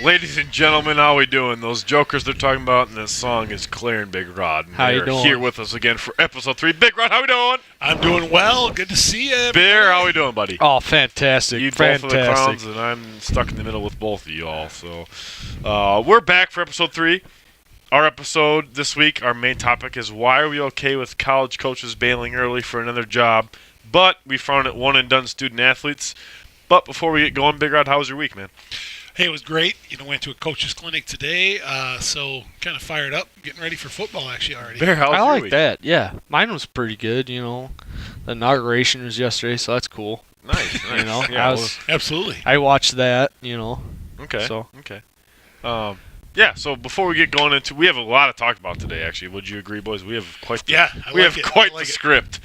Ladies and gentlemen, how we doing? Those jokers they're talking about in this song is Claire and Big Rod. And How you they're doing? here with us again for episode 3. Big Rod, how we doing? I'm doing well. Good to see you. everybody. Bear, how we doing, buddy? Oh, fantastic. You both fantastic. for the clowns, and I'm stuck in the middle with both of you all. So, we're back for episode 3. Our episode this week, our main topic is why are we okay with college coaches bailing early for another job, but we found it one-and-done student athletes. But before we get going, Big Rod, how was your week, man? Hey, it was great. Went to a coach's clinic today, so kind of fired up, getting ready for football actually already. Bear, how was I your like week? that. Yeah, mine was pretty good. The inauguration was yesterday, so that's cool. Nice. Yeah, Absolutely. I watched that. Okay. So. Okay. So before we get going into, we have a lot to talk about today. Actually, would you agree, boys? We have quite. The, I we like have it. quite I like the it. script.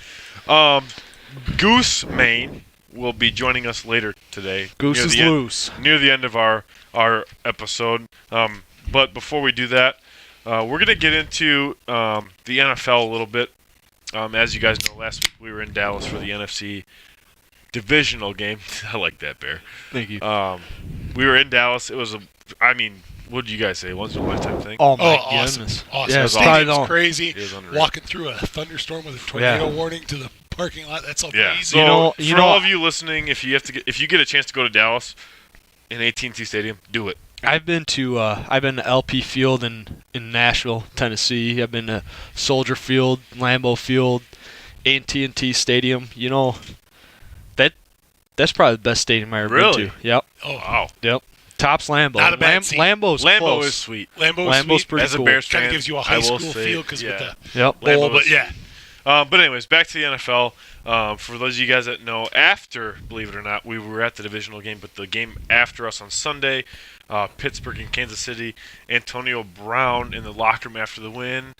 Goose Main will be joining us later today. Goose near is the end- loose. near the end of our episode. But before we do that, we're gonna get into the NFL a little bit. As you guys know, last week we were in Dallas for the NFC divisional game. I like that, Bear. Thank you. We were in Dallas. It was what did you guys say? Once in a lifetime thing? Oh my awesome. goodness. Awesome. Yeah, the it's probably stadium's not- crazy. It is unreal. Walking through a thunderstorm with a tornado Yeah. warning to the parking lot. That's Yeah. amazing. So You for know- all of you listening, if you get a chance to go to Dallas in AT&T Stadium, do it. I've been to LP Field in Nashville, Tennessee. I've been to Soldier Field, Lambeau Field, AT&T Stadium. That's probably the best stadium I've ever Really? been to. Yep. Oh, Wow. Yep. Tops Lambeau. Not a bad seat. Lambeau's Lambeau close. is sweet. Lambeau's Lambeau's sweet. pretty As a cool. Bears Kind fan, of gives you a I high will school say, feel because yeah. with the Yep. Lambeau bowl, but is- yeah. But anyways, back to the NFL. For those of you guys that know, after, believe it or not, we were at the divisional game, but the game after us on Sunday, Pittsburgh and Kansas City, Antonio Brown in the locker room after the win.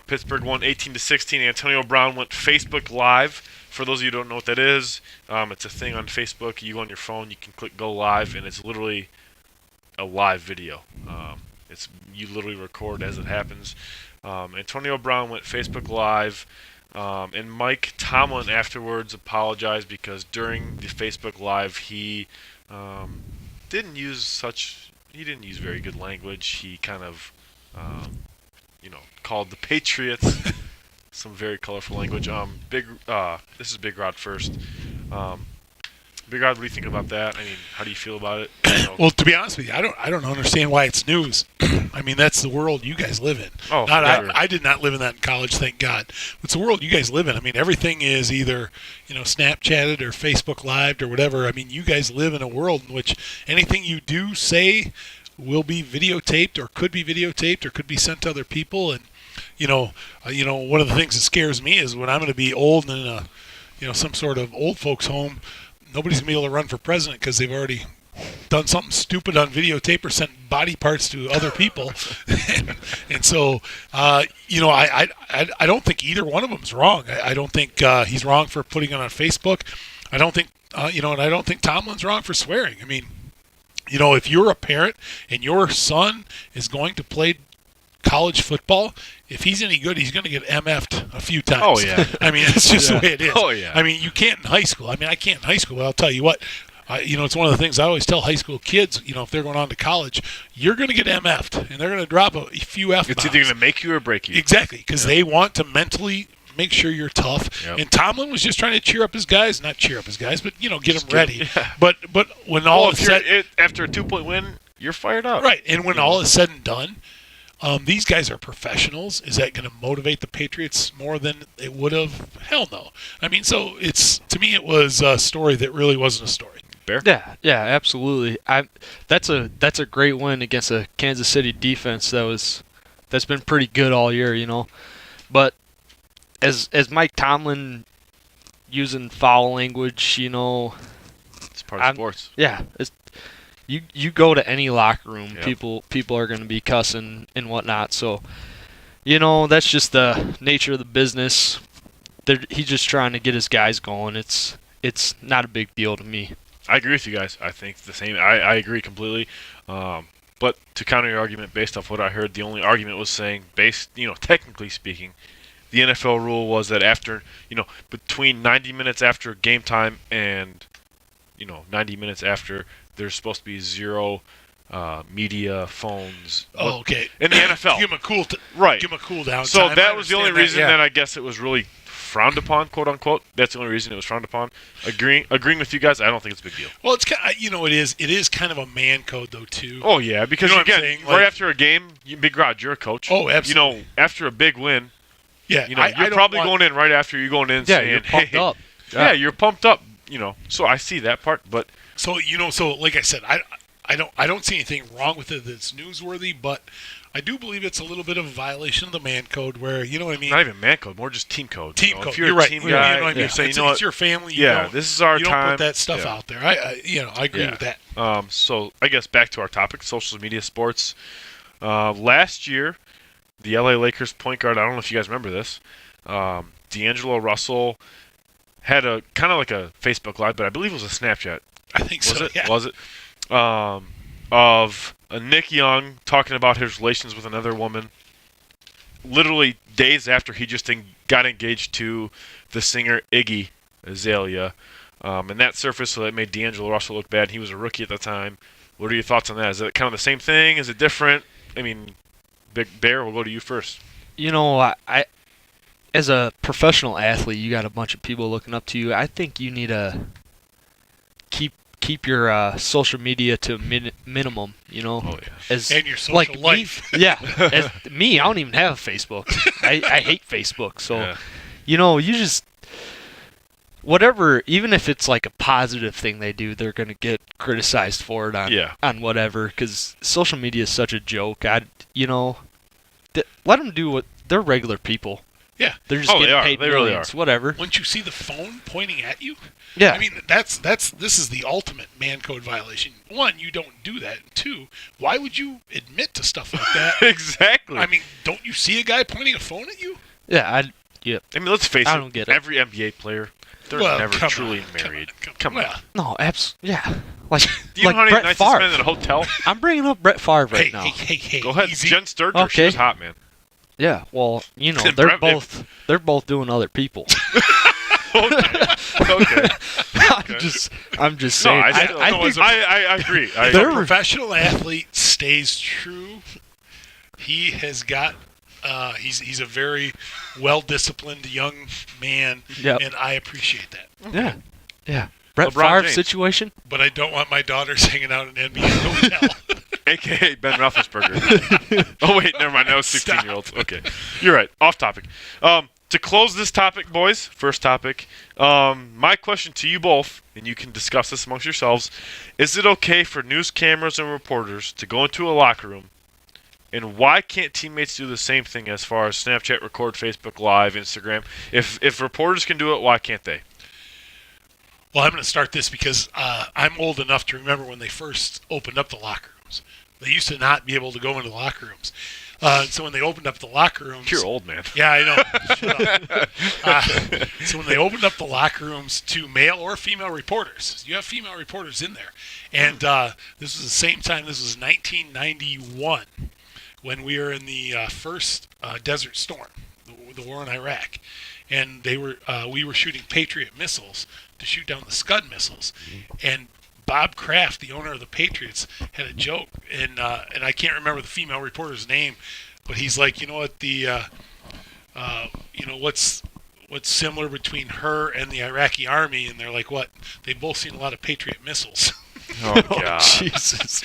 Pittsburgh won 18-16. Antonio Brown went Facebook Live. For those of you who don't know what that is, it's a thing on Facebook. You go on your phone, you can click Go Live, and it's literally a live video. You literally record as it happens. Antonio Brown went Facebook Live, and Mike Tomlin afterwards apologized because during the Facebook Live he didn't use very good language. He kind of called the Patriots some very colorful language. This is Big Rod first. Big Rod, what do you think about that? I mean, how do you feel about it? Well, to be honest with you, I don't understand why it's news. I mean, that's the world you guys live in. Oh, Not, for sure. I did not live in that in college, thank God. It's the world you guys live in. I mean, everything is either Snapchatted or Facebook Lived or whatever. I mean, you guys live in a world in which anything you do, say, will be videotaped or could be videotaped or could be sent to other people. And one of the things that scares me is when I'm going to be old and in some sort of old folks home. Nobody's going to be able to run for president because they've already done something stupid on videotape or sent body parts to other people. and so, I don't think either one of them is wrong. I don't think he's wrong for putting it on Facebook. I don't think, and I don't think Tomlin's wrong for swearing. I mean, if you're a parent and your son is going to play college football, if he's any good, he's going to get MF'd a few times. Oh, yeah. I mean, that's just the way it is. Oh, yeah. I mean, you can't in high school. I mean, I can't in high school, but I'll tell you what. It's one of the things I always tell high school kids, if they're going on to college, you're going to get MF'd, and they're going to drop a few F-bombs. It's either going to make you or break you. Exactly, because they want to mentally make sure you're tough. Yep. And Tomlin was just trying to cheer up his guys, not cheer up his guys, but, get them ready. Yeah. But when all is said... after a 2-point win, you're fired up. Right, and when all is said and done... these guys are professionals. Is that going to motivate the Patriots more than it would have? Hell no. I mean, to me, it was a story that really wasn't a story. Bear? Yeah, absolutely. That's a great win against a Kansas City defense that's been pretty good all year, But as Mike Tomlin using foul language, It's part of sports. yeah, you go to any locker room, Yep. people are going to be cussing and whatnot. So, that's just the nature of the business. He's just trying to get his guys going. It's not a big deal to me. I agree with you guys. I think the same. I agree completely. But to counter your argument, based off what I heard, the only argument was saying, technically speaking, the NFL rule was that after, between 90 minutes after game time and, 90 minutes after, there's supposed to be zero media, phones. Oh, okay. In the NFL. Give him a cool, Right. Give him a cool down. So time. that was the only understand reason that I guess it was really frowned upon, quote unquote. That's the only reason it was frowned upon. Agreeing with you guys, I don't think it's a big deal. Well, it's kind of, it is kind of a man code though too. Oh yeah, because You know what I'm again, saying? right Like- after a game, Big Rod, you're a coach. Oh, absolutely. After a big win, Yeah, you're I don't probably want- going in right after you're going in Yeah, saying, you're pumped hey, up. Yeah, you're pumped up. So I see that part, but So so like I said, I don't see anything wrong with it that's newsworthy, but I do believe it's a little bit of a violation of the man code, where you know what I mean. not even man code, more just team code. Team code. If you're You're a right. team You guy, know what I mean? you're saying, it's, you know it's what? your family. Yeah, this is our you don't time. put that stuff out there. I agree with that. So I guess back to our topic, social media sports. Last year, the LA Lakers point guard, I don't know if you guys remember this, D'Angelo Russell had a kind of like a Facebook Live, but I believe it was a Snapchat. I think Was so. it? Yeah. Was it? Of Nick Young talking about his relations with another woman, literally days after he just got engaged to the singer Iggy Azalea. And that surfaced, so that made D'Angelo Russell look bad. He was a rookie at the time. What are your thoughts on that? Is it kind of the same thing? Is it different? I mean, Big Bear, we'll go to you first. I as a professional athlete, you got a bunch of people looking up to you. I think you need to keep your social media to a minimum. Oh, yeah. As And your social like life. Me, yeah, as me, I don't even have a Facebook. I hate Facebook. So, Yeah. you just whatever. Even if it's like a positive thing they do, they're gonna get criticized for it on whatever. Because social media is such a joke. Let them do what they're regular people. Yeah. They're just Oh, they getting are. paid They really millions. are. Whatever. Once you see the phone pointing at you, Yeah. I mean this is the ultimate man code violation. One, you don't do that. And two, why would you admit to stuff like that? Exactly. I mean, don't you see a guy pointing a phone at you? yeah. I mean, let's face I it. don't get it. Every NBA player, they're Well, never come truly on, married. Come on. on. No, yeah. Like, Do you know how many Brett nights I Favre. spend in a hotel? I'm bringing up Brett Favre right Hey, now. hey, Go ahead. easy. Jen Sturger, Okay. she's hot, man. Yeah, well, Brett- they're both doing other people. Okay. I'm just No, saying. I agree. If They're- a professional athlete stays true, he has got. He's a very well-disciplined young man, Yep. and I appreciate that. Yeah. Brett LeBron Favre James. situation. But I don't want my daughters hanging out in an NBA hotel. AKA Ben Roethlisberger. Oh, wait, never mind. That was 16-year-olds. Okay. You're right. Off topic. To close this topic, boys, first topic, my question to you both, and you can discuss this amongst yourselves, is it okay for news cameras and reporters to go into a locker room, and why can't teammates do the same thing as far as Snapchat, record, Facebook Live, Instagram? If reporters can do it, why can't they? Well, I'm going to start this because I'm old enough to remember when they first opened up the locker rooms. They used to not be able to go into the locker rooms. So when they opened up the locker rooms... You're old, man. Yeah, I know. Shut up. So when they opened up the locker rooms to male or female reporters, you have female reporters in there. And this was the same time, this was 1991, when we were in the first Desert Storm, the war in Iraq. And we were shooting Patriot missiles to shoot down the Scud missiles. And Bob Kraft, the owner of the Patriots, had a joke, and I can't remember the female reporter's name, but he's like, you know what, what's similar between her and the Iraqi army? And they're like, what? They've both seen a lot of Patriot missiles. Oh, God. Jesus.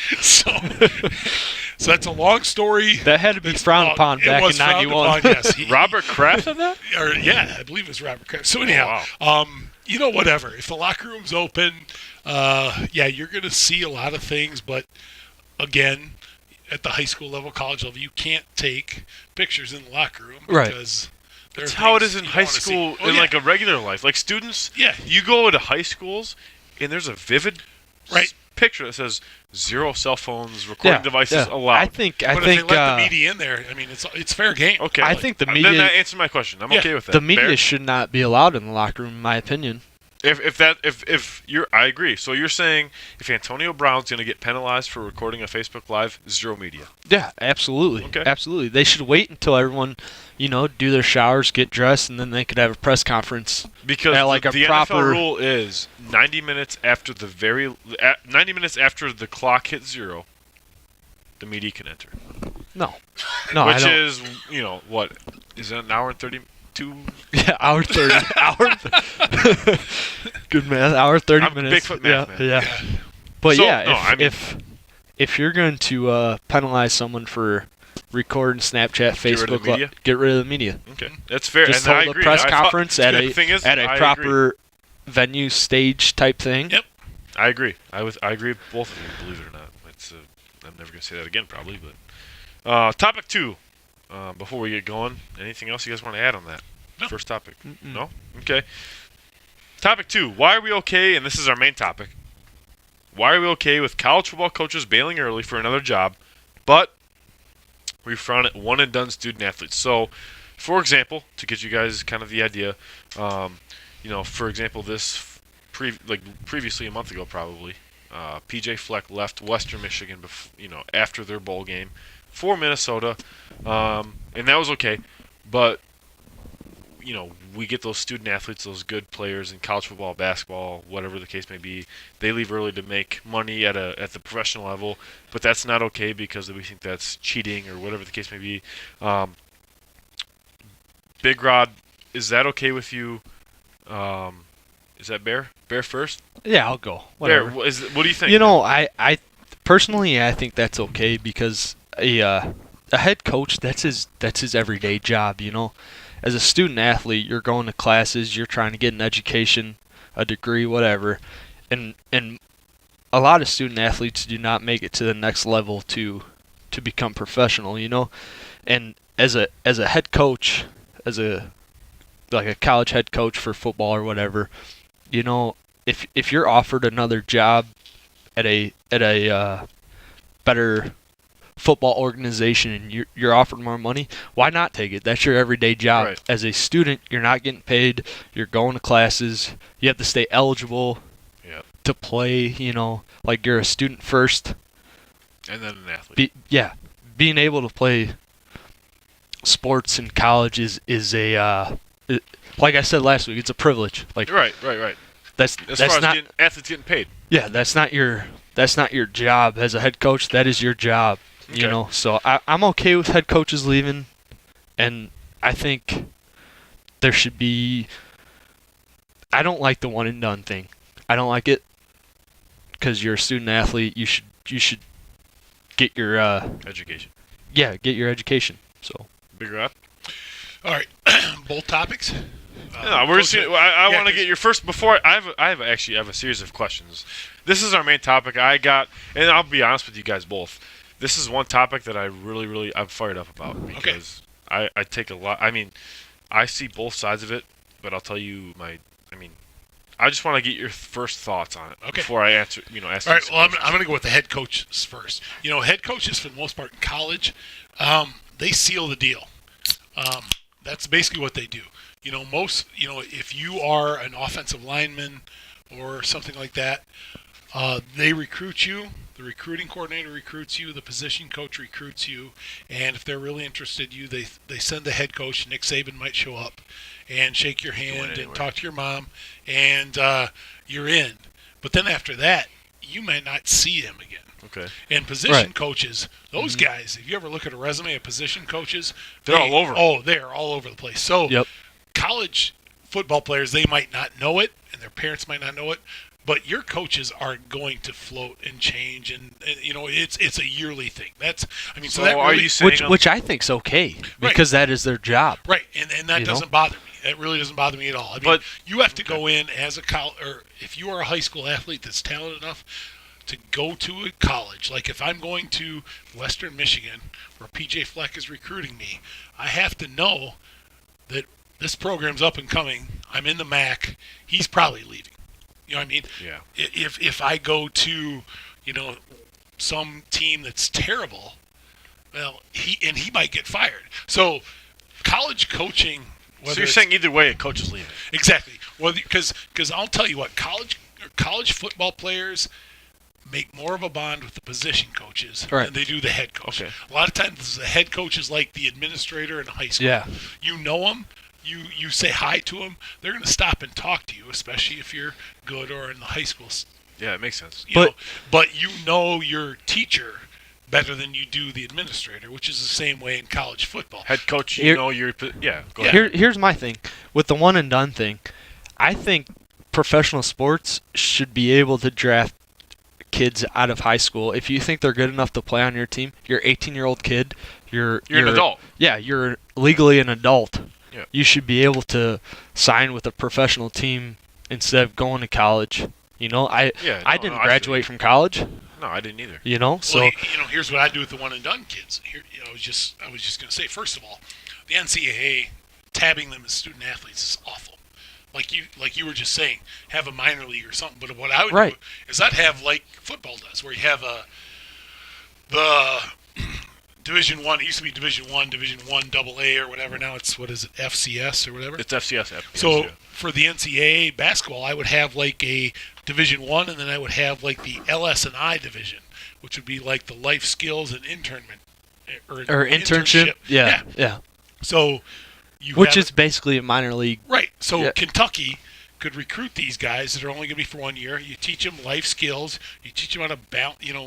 so that's a long story. That had to be frowned upon It back was in frowned '91. upon, yes. Robert Kraft said that? Yeah, I believe it was Robert Kraft. So anyhow, wow. Whatever. If the locker room's open, you're going to see a lot of things. But again, at the high school level, college level, you can't take pictures in the locker room because That's how it is in high school, like a regular life. Like students, Yeah. you go to high schools, and there's a vivid Right. picture that says 0 cell phones, recording devices yeah. allowed. I think But if they let the media in there, I mean, it's fair game. Okay. I think the Then media that answers my question. I'm Yeah. okay with that. the media Bear? should not be allowed in the locker room, in my opinion. If you're, I agree. So you're saying if Antonio Brown's going to get penalized for recording a Facebook Live, 0 media. Yeah, absolutely. Okay. Absolutely. They should wait until everyone, do their showers, get dressed, and then they could have a press conference. Because Yeah, like the a NFL proper- rule is 90 minutes after the clock hits 0, the media can enter. No, I Which don't. is, what? Is it an hour and 32? Yeah, hour 30. Good math. Hour 30 I'm minutes. Bigfoot math, man. Yeah. But So, yeah, no, I mean- if you're going to penalize someone for recording Snapchat, Get rid of the Facebook, media? get rid of the media. Okay, that's fair. Just and I hold a agree. press I thought- conference at the thing is, a I agree. proper venue, stage type thing. Yep. I agree. I agree with both of you. Believe it or not, I'm never gonna say that again, probably. But topic 2. Before we get going, anything else you guys want to add on that? No. First topic. Mm-mm. No. Okay. Topic 2. Why are we okay? And this is our main topic. Why are we okay with college football coaches bailing early for another job, but we frown at one-and-done student athletes? So, for example, to get you guys kind of the idea, for example, previously a month ago probably, PJ Fleck left Western Michigan, after their bowl game for Minnesota, and that was okay. But we get those student athletes, those good players in college football, basketball, whatever the case may be. They leave early to make money at the professional level, but that's not okay because we think that's cheating or whatever the case may be. Big Rod, is that okay with you? Is that Bear? Bear first? Yeah, I'll go. Whatever. Bear, what do you think? I personally I think that's okay because a head coach, that's his everyday job. As a student athlete, you're going to classes, you're trying to get an education, a degree, whatever, and a lot of student athletes do not make it to the next level to become professional. And as a head coach, like a college head coach for football or whatever, if you're offered another job at a better football organization and you're offered more money, why not take it? That's your everyday job. Right. As a student, you're not getting paid. You're going to classes. You have to stay eligible Yep. to play. Like you're a student first. And then an athlete. Being able to play sports in college is like I said last week, it's a privilege. Like Right. that's As far as not athletes getting paid. that's not your job as a head coach. That is your job. Okay. So I'm okay with head coaches leaving, and I think there should be. I don't like the one and done thing. I don't like it because you're a student athlete. You should get your Education. get your education. So Big Rod? All right, both topics. No, we're just. I yeah, want to get your first. Before I have a series of questions. This is our main topic. And I'll be honest with you guys both. This is one topic that I really I'm fired up about because I take a lot. I mean, I see both sides of it, but I'll tell you I just want to get your first thoughts on it before I answer. Ask. All right. Well, I'm going to go with the head coaches first. Head coaches for the most part in college, they seal the deal. That's basically what they do. If you are an offensive lineman or something like that, they recruit you. The recruiting coordinator recruits you. The position coach recruits you. And if they're really interested in you, they send the head coach. Nick Saban might show up and shake your hand and talk to your mom, and you're in. But then after that, you may not see him again. Okay. And position coaches, those guys, if you ever look at a resume of position coaches, They're all over. Oh, they're all over the place. So Yep. college football players, they might not know it, and their parents might not know it, but your coaches are going to float and change, and it's a yearly thing. So that are really, you saying which I think's okay because that is their job. right? And that doesn't bother me. That really doesn't bother me at all. But you have to go in as a college, or if you are a high school athlete that's talented enough to go to a college. Like if I'm going to Western Michigan, where PJ Fleck is recruiting me, I have to know that this program's up and coming. I'm in the MAC. He's probably leaving. You know what I mean? Yeah. If I go to, some team that's terrible, well, he might get fired. So college coaching. So you're saying either way, a coach is leaving. Exactly. Well, because I'll tell you what, college football players make more of a bond with the position coaches than they do the head coach. Okay. A lot of times the head coach is like the administrator in high school. Yeah. You know him. You say hi to them. They're going to stop and talk to you, especially if you're good or in the high school. Yeah, it makes sense. But your teacher better than you do the administrator, which is the same way in college football. Head coach, Here- go ahead. Here's my thing with the one and done thing. I think professional sports should be able to draft kids out of high school. If you think they're good enough to play on your team, you're 18-year-old kid. You're You're an adult. Yeah, you're legally an adult. Yeah. You should be able to sign with a professional team instead of going to college. I didn't graduate from college. No, I didn't either. So Well, here's what I do with the one and done kids. Here, I was just going to say, first of all, the NCAA tabbing them as student athletes is awful. Like you were just saying, have a minor league or something. But what I would do is I'd have like football does, where you have the Division One. It used to be Division One AA or whatever. Now it's FCS or whatever. It's FCS. So for the NCAA basketball, I would have like a Division One, and then I would have like the LS&I division, which would be like the life skills and internment or internship. Yeah. So which is basically a minor league. Right. So Kentucky could recruit these guys that are only going to be for 1 year. You teach them life skills. You teach them how to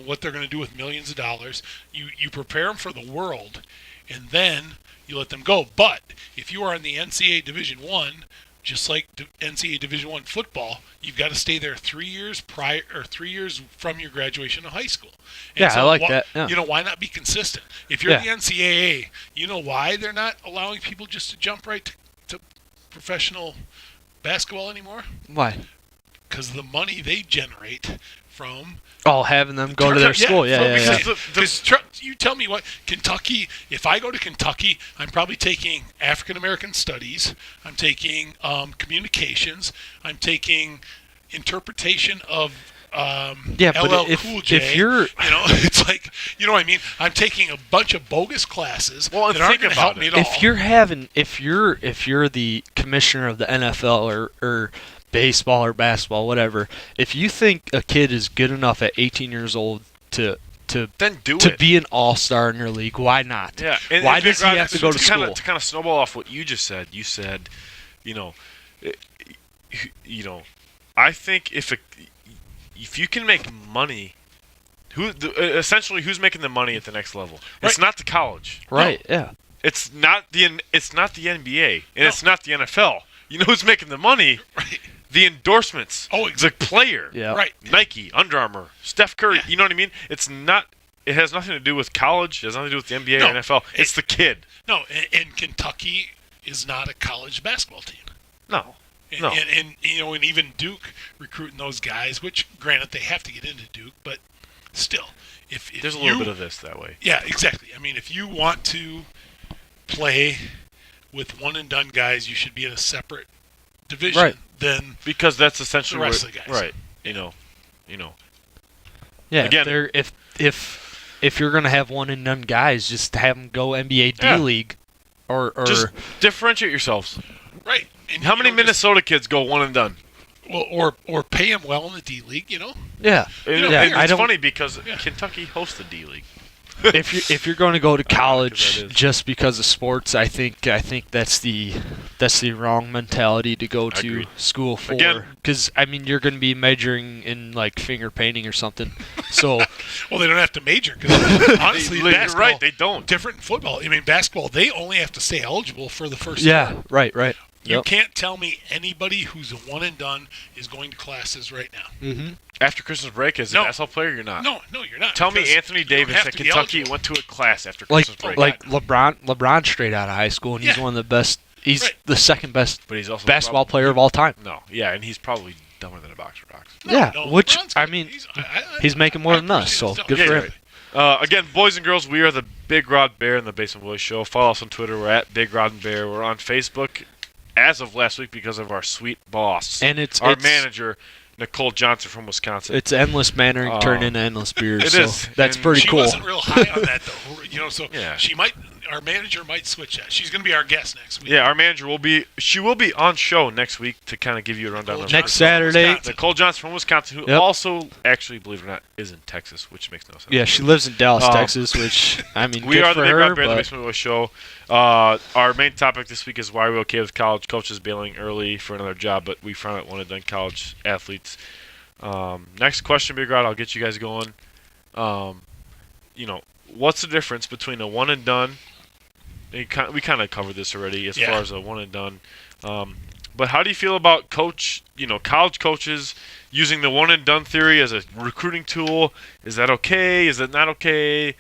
what they're going to do with millions of dollars. You prepare them for the world, and then you let them go. But if you are in the NCAA Division One, just like NCAA Division One football, you've got to stay there 3 years prior or 3 years from your graduation of high school. And I like that. Yeah. Why not be consistent? If you're the NCAA, you know why they're not allowing people just to jump right to professional basketball anymore? Why? Because the money they generate from having them go to their school. Yeah. Because you tell me what Kentucky. If I go to Kentucky, I'm probably taking African American studies. I'm taking communications. I'm taking interpretation of LL Cool J. If you're, it's like, you know what I mean. I'm taking a bunch of bogus classes that aren't going to help me at all. If you're the commissioner of the NFL or baseball or basketball, whatever, if you think a kid is good enough at 18 years old to be an all-star in your league, why not? Yeah. Why does he have to go to school? To kind of snowball off what you just said, I think if you can make money, who's making the money at the next level? Right. It's not the college. Right. No. Yeah. It's not the NBA, and it's not the NFL. You know who's making the money? Right. The endorsements. Oh, exactly. The player. Yeah. Right. Nike, Under Armour, Steph Curry. Yeah. You know what I mean? It's not. It has nothing to do with college. It has nothing to do with the NBA or NFL. It's the kid. No, and Kentucky is not a college basketball team. No. And even Duke recruiting those guys, which granted they have to get into Duke, but still, if there's a little bit of this that way. Yeah, exactly. I mean, if you want to play with one and done guys, you should be in a separate division than because that's essentially the rest of the guys. Right. Yeah. Again, if you're gonna have one and done guys, just have them go NBA D League, or just differentiate yourselves. Right. And how many Minnesota kids go one and done? Well, or pay them well in the D League, Yeah. It's funny because Kentucky hosts the D League. if you're going to go to college just because of sports, I think that's the wrong mentality to go to school for. Because you're going to be majoring in like finger painting or something. So well, they don't have to major because honestly, you're basketball, right, they don't. Different in football. Basketball, they only have to stay eligible for the first year. year. Right. You can't tell me anybody who's a one and done is going to classes right now. Mm-hmm. After Christmas break, as a basketball player, you're not. No, you're not. Tell me Anthony Davis at Kentucky went to a class after Christmas break. Like LeBron straight out of high school, and he's one of the best. He's the second best but he's also basketball player of all time. No, and he's probably dumber than a boxer box. Which he's making more than us, so good for him. Again, boys and girls, we are the Big Rod Bear and the Basement Boys Show. Follow us on Twitter. We're at Big Rod and Bear. We're on Facebook as of last week because of our sweet boss. And it's manager, Nicole Johnson from Wisconsin. It's endless bannering turned into endless beers. It is. That's pretty cool. She wasn't real high on that, though. So she might. Our manager might switch that. She's going to be our guest next week. Yeah, our manager will be. She will be on show next week to kind of give you a rundown of next Saturday. Nicole Johnson from Wisconsin, who also actually, believe it or not, is in Texas, which makes no sense. Yeah, she lives in Dallas, Texas, which we are the Big Rod Bear, the Basement Boys Show. Our main topic this week is why we're okay with college coaches bailing early for another job, but we frown at one and done college athletes. Next question, Big Rod. I'll get you guys going. what's the difference between a one and done? We kind of covered this already as far as a one and done. But how do you feel about college coaches using the one and done theory as a recruiting tool? Is that okay? Is that not okay?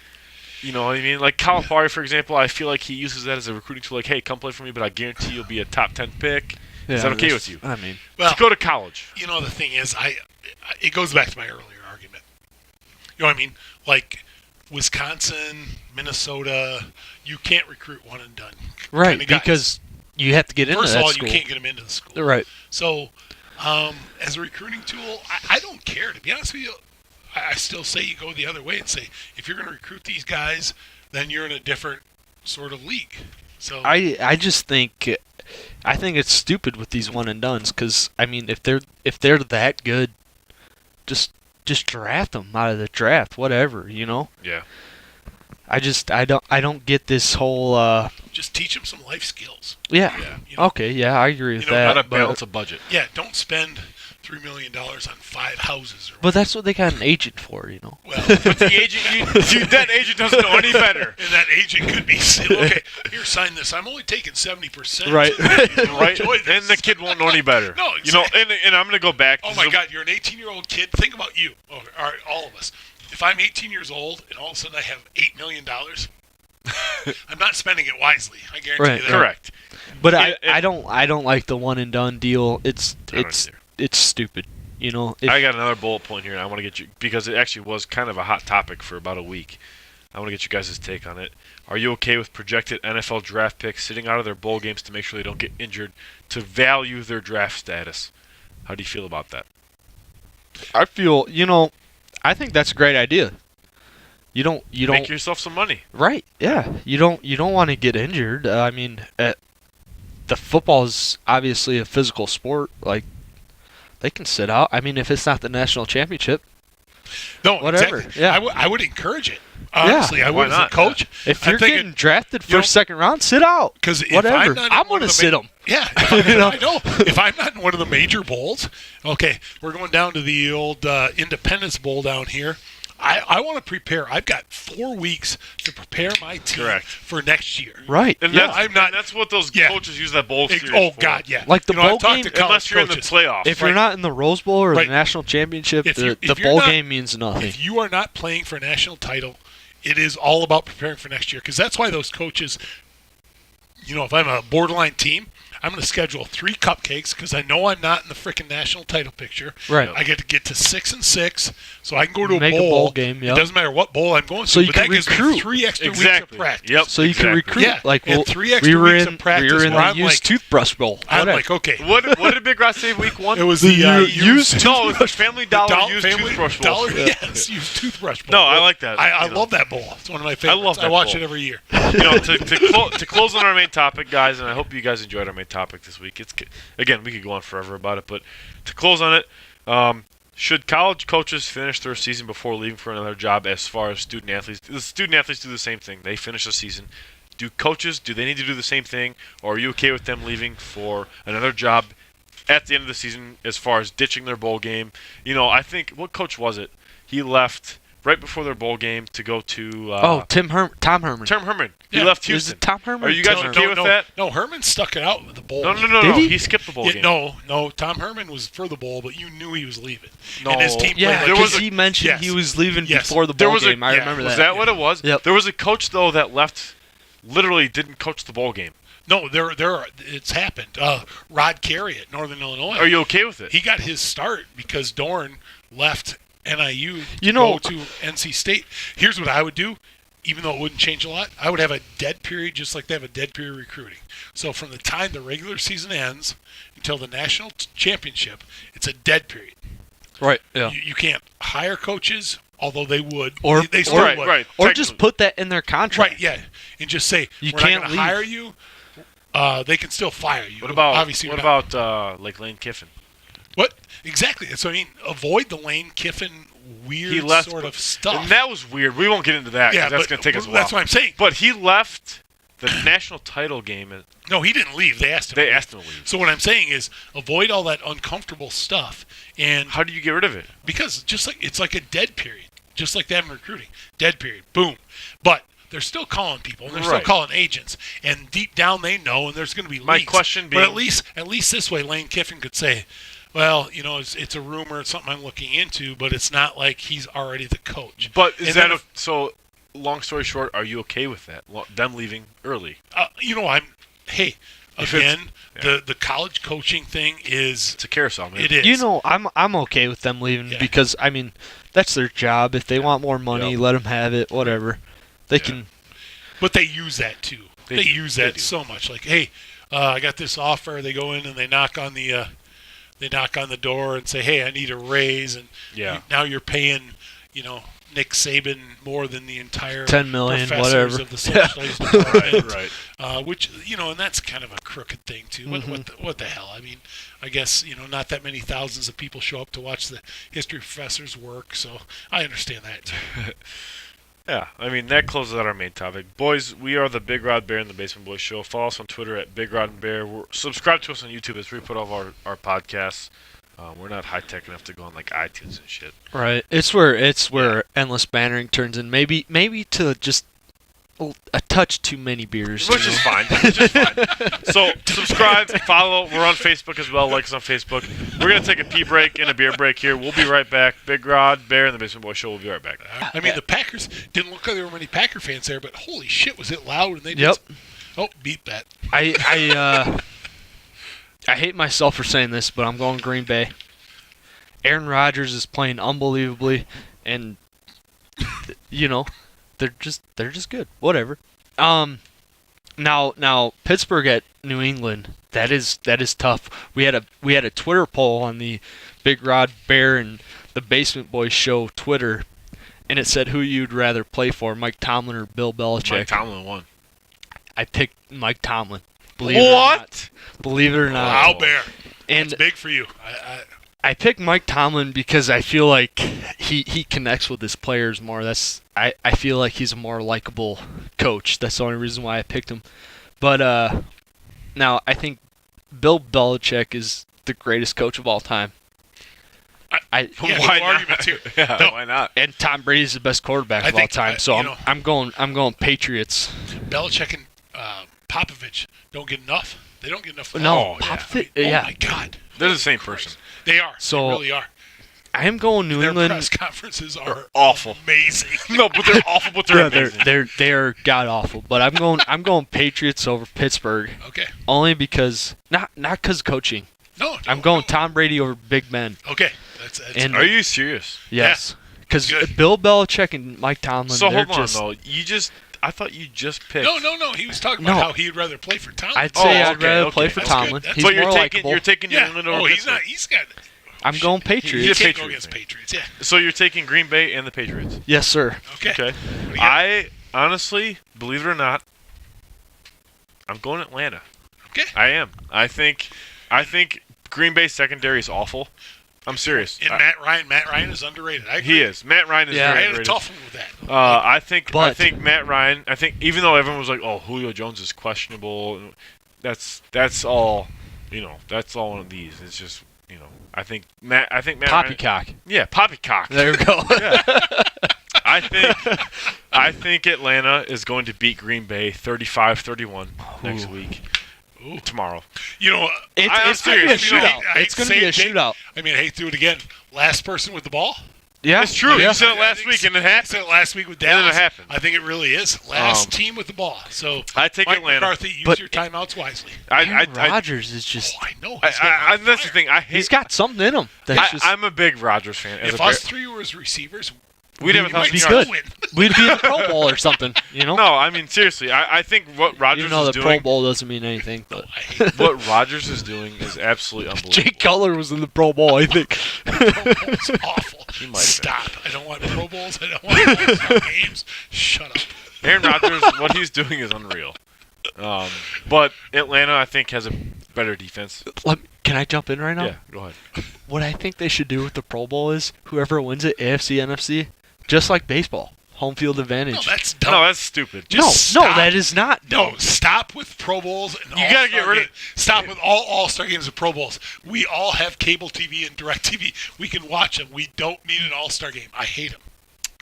You know what I mean? Like Calipari, for example, I feel like he uses that as a recruiting tool. Like, hey, come play for me, but I guarantee you'll be a top 10 pick. Yeah, Is that okay with you? I mean, To go to college. The thing is, it goes back to my earlier argument. You know what I mean? Like Wisconsin, Minnesota, you can't recruit one and done. right, kinda guys. because you have to get into First that of all, school. you can't get them into the school. Right. So, as a recruiting tool, I don't care. To be honest with you, I still say you go the other way and say, if you're going to recruit these guys, then you're in a different sort of league. So I just think it's stupid with these one and dones because I mean if they're that good, just draft them out of the draft, whatever, Yeah. I don't get this whole just teach them some life skills. yeah. Yeah, Okay, yeah, I agree with that. How to but- balance a budget. Yeah, don't spend $3 million on 5 houses. But that's what they got an agent for, Well, But the agent, that agent doesn't know any better. and that agent could be, okay, here, sign this. I'm only taking 70%. Right. Right? Enjoy this. And the kid won't know any better. No, and I'm going to go back. Oh my God, you're an 18-year-old kid. Think about you. All right, all of us. If I'm 18 years old and all of a sudden I have $8 million, I'm not spending it wisely. I guarantee Right. you that. Correct. But Yeah, I don't like the one and done deal. It's stupid. I got another bullet point here, and I want to get you because it actually was kind of a hot topic for about a week. I want to get you guys' take on it. Are you okay with projected NFL draft picks sitting out of their bowl games to make sure they don't get injured to value their draft status? How do you feel about that? I feel, I think that's a great idea. You don't Make yourself some money. right? Yeah, you don't want to get injured. I mean, the football is obviously a physical sport. Like they can sit out. I mean, if it's not the national championship, No, Whatever, exactly. yeah. I would encourage it. Honestly, I would why as a not? coach. if I'm you're thinking- getting drafted you know- first, second round, sit out. Because if Whatever. I'm not in I'm one gonna of the sit them. Yeah, I know. If I'm not in one of the major bowls, okay, we're going down to the old Independence Bowl down here. I want to prepare. I've got 4 weeks to prepare my team Correct. for next year. Right. And yeah. that's what those Yeah. coaches use that bowl series Oh for. God, yeah. Like the I've bowl talked game- to college Unless you're in the coaches. playoffs. If you're not in the Rose Bowl or Right. the national championship, If you- the if you're bowl not- game means nothing. If you are not playing for a national title, it is all about preparing for next year. Because that's why those coaches, if I'm a borderline team, I'm going to schedule 3 cupcakes because I know I'm not in the freaking national title picture. Right. I get to get to 6-6, so I can go to Make a a bowl. bowl game, It yep. doesn't matter what bowl I'm going to, So you but can that gives recruit. me 3 extra weeks Exactly. of practice. Yep. So you can Exactly. recruit. Yeah, Like and 3 extra we were weeks in, of practice we were in where the I'm used like- toothbrush bowl. I'm Whatever. like, okay. What did Big Ross say week 1? It was The the used No, it was Family Dollar used family toothbrush bowl. dollar, yes, used toothbrush bowl. No, I like that. I You know. love that bowl. It's one of my favorites. love that I watch bowl. it every year. To close on our main topic, guys, and I hope you guys enjoyed our main topic this week. Again, we could go on forever about it, but to close on it, should college coaches finish their season before leaving for another job? As far as student athletes, the student athletes do the same thing. They finish the season. Do they need to do the same thing, or are you okay with them leaving for another job at the end of the season? As far as ditching their bowl game, I think what coach was it? He left right before their bowl game to go to Tom Herman. Tom Herman. He Yeah. left Is Houston. it Tom Herman? Are you guys Tom okay with that? No, Herman stuck it out with the bowl. No. Did he? He skipped the bowl Yeah, game. no. Tom Herman was for the bowl, but you knew he was leaving. No. And his team Yeah, played there like was because he mentioned yes. he was leaving Yes. before the There bowl was a- game. I yeah, remember Was that. that what it was? Yep. There was a coach though that left. Literally didn't coach the bowl game. No, it's happened. Rod Carey at Northern Illinois. Are you okay with it? He got his start because Dorn left NIU to You know- go to NC State. Here's what I would do, even though it wouldn't change a lot. I would have a dead period just like they have a dead period recruiting. So from the time the regular season ends until the national championship, it's a dead period. Right. Yeah. You can't hire coaches, although they would. Or- they still right, would. right. Or Technically. just put that in their contract. Right, yeah. And just say, You we're can't not going leave. to hire you. They can still fire you. What about Obviously, what we're not- about like Lane Kiffin? What? Exactly. So, I mean, avoid the Lane Kiffin weird He left sort of stuff. And that was weird. We won't get into that. 'Cause yeah, that's but going to take us a while. that's what I'm saying. But he left the national title game. And No, he didn't leave. They asked him. they to asked him to leave. So what I'm saying is avoid all that uncomfortable stuff, and How do you get rid of it? because just like it's like a dead period. just like they have in recruiting. Dead period. Boom. But they're still calling people, and they're still Right. calling agents, and deep down they know, and there's going to be My leaks. question but being- at least this way, Lane Kiffin could say, well, it's a rumor, it's something I'm looking into, but it's not like he's already the coach. But And is then that so? Long story short, are you okay with that? Them leaving early? Hey, If again, yeah. the college coaching thing is It's a carousel, man. it is. You know, I'm okay with them leaving Yeah. because I mean that's their job. If they want more money, Yep. let them have it. Whatever, they can. But they use that too. They They do. use They that do. so much. Like, hey, I got this offer. They go in and they knock on the door and say, hey, I need a raise, and Yeah. now you're paying, Nick Saban more than the entire 10 million, professors whatever. of the social studies department. Right. Which and that's kind of a crooked thing too. What the hell? I mean, I guess not that many thousands of people show up to watch the history professors work, so I understand that too. Yeah, I mean, that closes out our main topic. Boys, we are the Big Rod Bear and the Basement Boys Show. Follow us on Twitter at Big Rod and Bear. Subscribe to us on YouTube as we put all of our podcasts. We're not high-tech enough to go on, like, iTunes and shit. Right. It's where endless bannering turns in. Maybe to just a touch too many beers. Which is fine. So, subscribe, follow. We're on Facebook as well. Like us on Facebook. We're going to take a pee break and a beer break here. We'll be right back. Big Rod, Bear, and the Basement Boys Show will be right back. I mean, the Packers didn't look like there were many Packer fans there, but holy shit, was it loud? And they Yep. beat that. I hate myself for saying this, but I'm going Green Bay. Aaron Rodgers is playing unbelievably, and they're just good. Whatever. Now Pittsburgh at New England. That is tough. We had a Twitter poll on the Big Rod Bear and the Basement Boys Show Twitter, and it said who you'd rather play for, Mike Tomlin or Bill Belichick. Mike Tomlin won. I picked Mike Tomlin. Believe it or not. Believe it or not. Wow, Bear. And That's big for you. I picked Mike Tomlin because I feel like he connects with his players more. I feel like he's a more likable coach. That's the only reason why I picked him. But now I think Bill Belichick is the greatest coach of all time. Yeah, Why no not? arguments here. Yeah, No. why not? And Tom Brady's the best quarterback I of all think, time. So I'm going Patriots. Belichick and Popovich don't get enough. They don't get enough. No, yeah. Popovich- Oh yeah. my God, They're the same person. they are. So- they really are. I am going New Their England. press conferences are awful. amazing. No, but they're awful, but they're Yeah, amazing. they are god awful. But I'm going Patriots over Pittsburgh Okay. only because not because coaching. No, I'm going Tom Brady over Big Ben. Okay, that's And- Are you serious? Yes, because Good. Bill Belichick and Mike Tomlin. So they're hold on, just, though. I thought you just picked. no. He was talking about No. how he'd rather play for Tomlin. I'd say I'd okay, rather okay. play for That's Tomlin. good. That's- He's But more you're likable. taking New yeah. England over Oh, he's Pittsburgh. not. He's got. I'm going He Patriots. can't go Patriots against fan. Patriots. Yeah. So you're taking Green Bay and the Patriots. Yes, sir. Okay. Okay. What do you got? I honestly, believe it or not, I'm going Atlanta. Okay. I am. I think Green Bay secondary is awful. I'm serious. And Matt Ryan is underrated. I agree. He is. Matt Ryan is Yeah. I very had a underrated. tough one with that. I think But- Matt Ryan. I think even though everyone was like, "Oh, Julio Jones is questionable," that's all. That's all one of these. It's just I think Matt. Ryan, Poppycock. yeah, poppycock. There we go. I think Atlanta is going to beat Green Bay 35-31 next Ooh. week. Ooh. Tomorrow. I'm It's going to be a serious. You know, shootout. It's going to be a shootout. I mean, I hate to do it again. Last person with the ball. Yeah, It's true. Yeah. You said it last week, and it I happened. said it last week with And then Dallas. it happened. I think it really is. Last team with the ball. So I take Mike Atlanta. McCarthy, use But- your timeouts wisely. Aaron Rodgers is just. Oh, I know. He's getting on that's the fire. thing. I hate. He's got something in him. That's just. I'm a big Rodgers fan. As If a us Bear- three were his receivers, we'd have we a might thousand be still yards. good. win. We'd be in the Pro Bowl or something. No, I mean seriously. I think what Rodgers Even though is the Pro doing, Bowl doesn't mean anything. But I hate what Rodgers is doing is absolutely unbelievable. Jay Cutler was in the Pro Bowl, I think. Pro Bowls. Awful. might have been. Stop. I don't want Pro Bowls. I don't want All-Star games. Shut up. Aaron Rodgers, what he's doing is unreal. But Atlanta, I think, has a better defense. Can I jump in right now? Yeah, go ahead. What I think they should do with the Pro Bowl is whoever wins it, AFC, NFC, just like baseball, home field advantage. No, that's dumb. No, that's stupid. No, stop. that is not. No, stop with Pro Bowls and You gotta All-Star get rid of- games. Stop with all All-Star games and Pro Bowls. We all have cable TV and direct TV. We can watch them. We don't need an All-Star game. I hate them.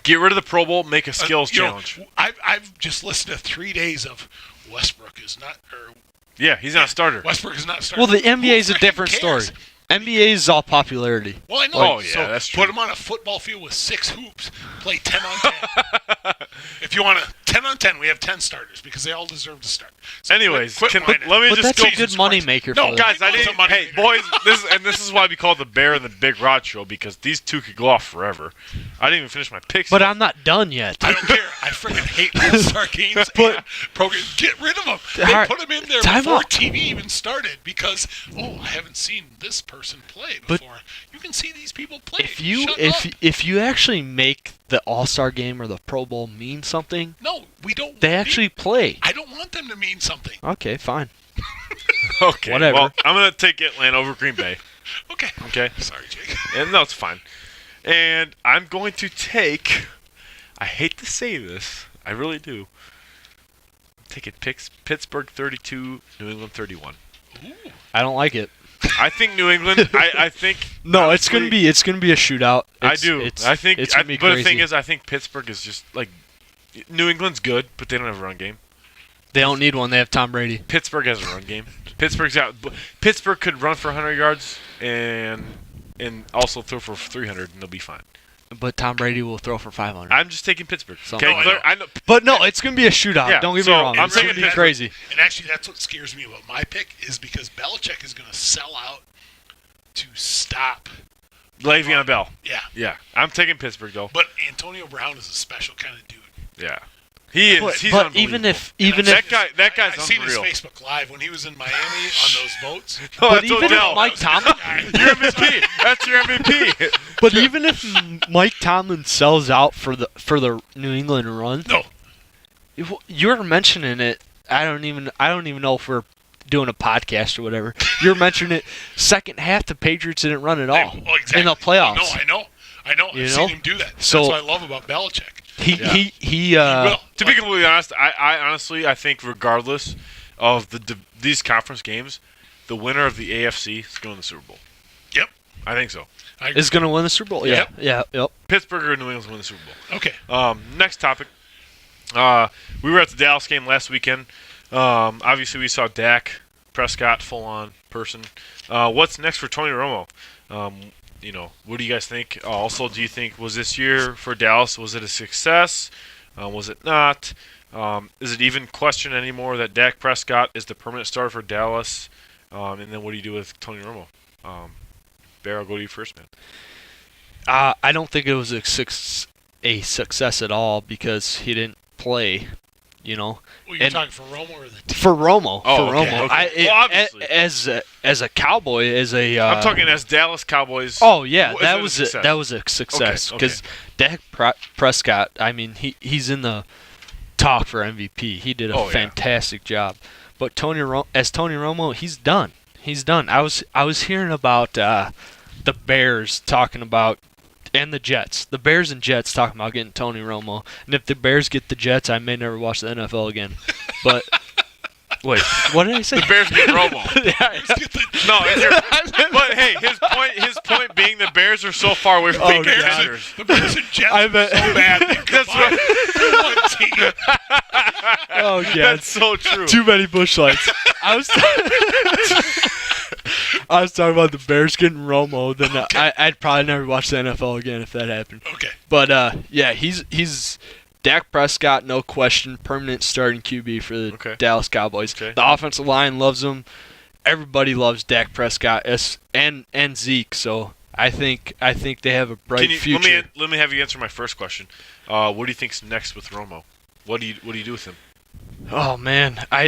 Get rid of the Pro Bowl. Make a skills challenge. I've just listened to 3 days of Westbrook is not, or Yeah, he's not a starter. Westbrook is not starting. Well, the NBA is a Who freaking different cares? story. NBA is all popularity. Well, I know. Oh, yeah, so that's true. put him on a football field with 6 hoops. Play 10 on 10. If you want to 10 on 10, we have 10 starters because they all deserve to start. So Anyways, quit whining. let me But just that's go. a good money maker No, for them. Guys, I It's a didn't. money Hey, maker. boys, this is why we call it the Bear and the Big Rod Show, because these two could go off forever. I didn't even finish my picks. But yet. I'm not done yet. I don't care. I freaking hate All-Star games and programs. Get rid of them. They All right, put them in there time before out. TV even started because, I haven't seen this person play But- before. You can see these people play. If Shut up. if you actually make the All-Star game or the Pro Bowl mean something, No, we don't. they actually play. I don't want them to mean something. Okay, fine. Okay, Whatever. well, I'm gonna take Atlanta over Green Bay. Okay. Okay, Sorry, Jake. and no, it's fine. And I'm going to take. I hate to say this, I really do. I'm taking Pittsburgh 32, New England 31. Ooh. I don't like it. I think New England. I think No, honestly, it's gonna be a shootout. I do. I think. it's gonna be but crazy. the thing is, I think Pittsburgh is just like New England's good, but they don't have a run game. they don't need one. They have Tom Brady. Pittsburgh has a run game. Pittsburgh could run for 100 yards and also throw for 300, and they'll be fine. But Tom Brady will throw for 500. I'm just taking Pittsburgh. So- Okay, No, I know. I know. But no, it's gonna be a shootout. Yeah, Don't get so me wrong. I'm It's gonna taking be Pittsburgh. crazy. And actually, that's what scares me about my pick is because Belichick is going to sell out to stop. Le'Veon Bell. Yeah. Yeah, I'm taking Pittsburgh though. But Antonio Brown is a special kind of dude. Yeah, he is. He's But unbelievable. even that if guy's I seen his unreal. Facebook Live when he was in Miami on those boats. Oh, but that's even if Odell. Mike Tomlin Your MVP. That's your MVP. but even if Mike Tomlin sells out for the New England run, No. you're mentioning it. I don't even know if we're doing a podcast or whatever. You're mentioning it. Second half, the Patriots didn't run at all Exactly. in the playoffs. No, I know. You I've know? seen him do that. So- That's what I love about Belichick. He will. To be completely honest, I honestly think regardless of these conference games, the winner of the AFC is going to the Super Bowl. Yep. I think so. I agree. is going to win the Super Bowl. Yeah, Yep. yep. Pittsburgh or New England's win the Super Bowl. Okay. Next topic. We were at the Dallas game last weekend. Obviously, we saw Dak Prescott full-on person. What's next for Tony Romo? What do you guys think? Also, do you think was this year for Dallas, was it a success? Was it not? Is it even questioned anymore that Dak Prescott is the permanent starter for Dallas? And then what do you do with Tony Romo? Bear, I'll go to you first, man. I don't think it was a success at all because he didn't play. Well, you're And- talking for Romo or the team? For Romo, Oh, for okay, Romo, okay. Well, obviously. as a Cowboy, as a I'm talking as Dallas Cowboys. Oh yeah, Was that it a was success? that was a success Okay, because Dak Prescott. I mean, he's in the talk for MVP. He did a Oh, yeah. fantastic job. But Tony Romo, he's done. He's done. I was hearing about the Bears talking about and the Jets. The Bears and Jets talking about getting Tony Romo. And if the Bears get the Jets, I may never watch the NFL again. But wait, what did I say? The Bears get Romo. Yeah. No, but hey, his point being the Bears are so far away from being God. contenders. The Bears and Jets I are bet- so bad. That's right. One team. Oh yeah. That's so true. Too many bush lights. I was talking about the Bears getting Romo. Then I'd probably never watch the NFL again if that happened. Okay. But yeah, he's Dak Prescott, no question, permanent starting QB for the Okay. Dallas Cowboys. Okay. The offensive line loves him. Everybody loves Dak Prescott and Zeke. So I think they have a bright future. Let me have you answer my first question. What do you think's next with Romo? What do you do with him? Oh man, Do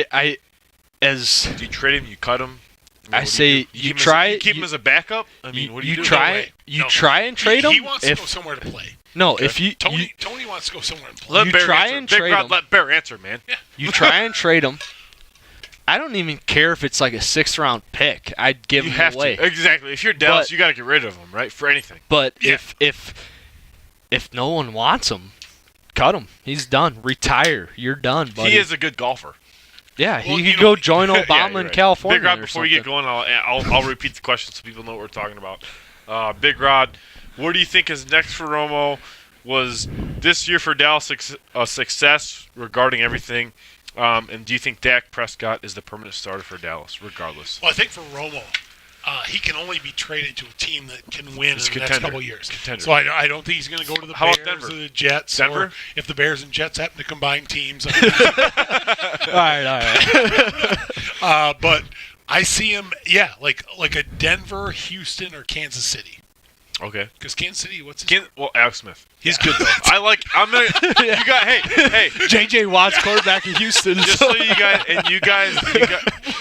you trade him? You cut him? I what do say do? you keep him try- As, you keep him you- as a backup. I mean, what do you do? try No way. you No. try and trade him. He wants to if go somewhere to play. no, Okay. if you Tony wants to go somewhere and play. Let you Bear try answer. and Big trade Rod, him. let Bear answer, man. you try and trade him. I don't even care if it's like a 6th round pick. I'd give You him have away. to. Exactly. If you're Dallas, But- you got to get rid of him, right? For anything. But Yeah. if no one wants him, cut him. He's done. Retire. You're done, buddy. He is a good golfer. Yeah, Well, he you could know- go join Yeah, Obama you're in right. California. Big Rod, or before we get something. going, I'll repeat the question so people know what we're talking about. Big Rod, what do you think is next for Romo? Was this year for Dallas a success regarding everything? And do you think Dak Prescott is the permanent starter for Dallas, regardless? Well, I think for Romo, he can only be traded to a team that can win in the next couple of years. Contender. So I don't think he's going to go to the How about Bears Denver? or the Jets. Denver? Or if the Bears and Jets happen to combine teams. All right. But I see him, like a Denver, Houston, or Kansas City. Okay. Because Kansas City, what's his Well, Alex Smith. He's good though. You got. Hey. J.J. Watt's quarterback in Houston. Just so you guys,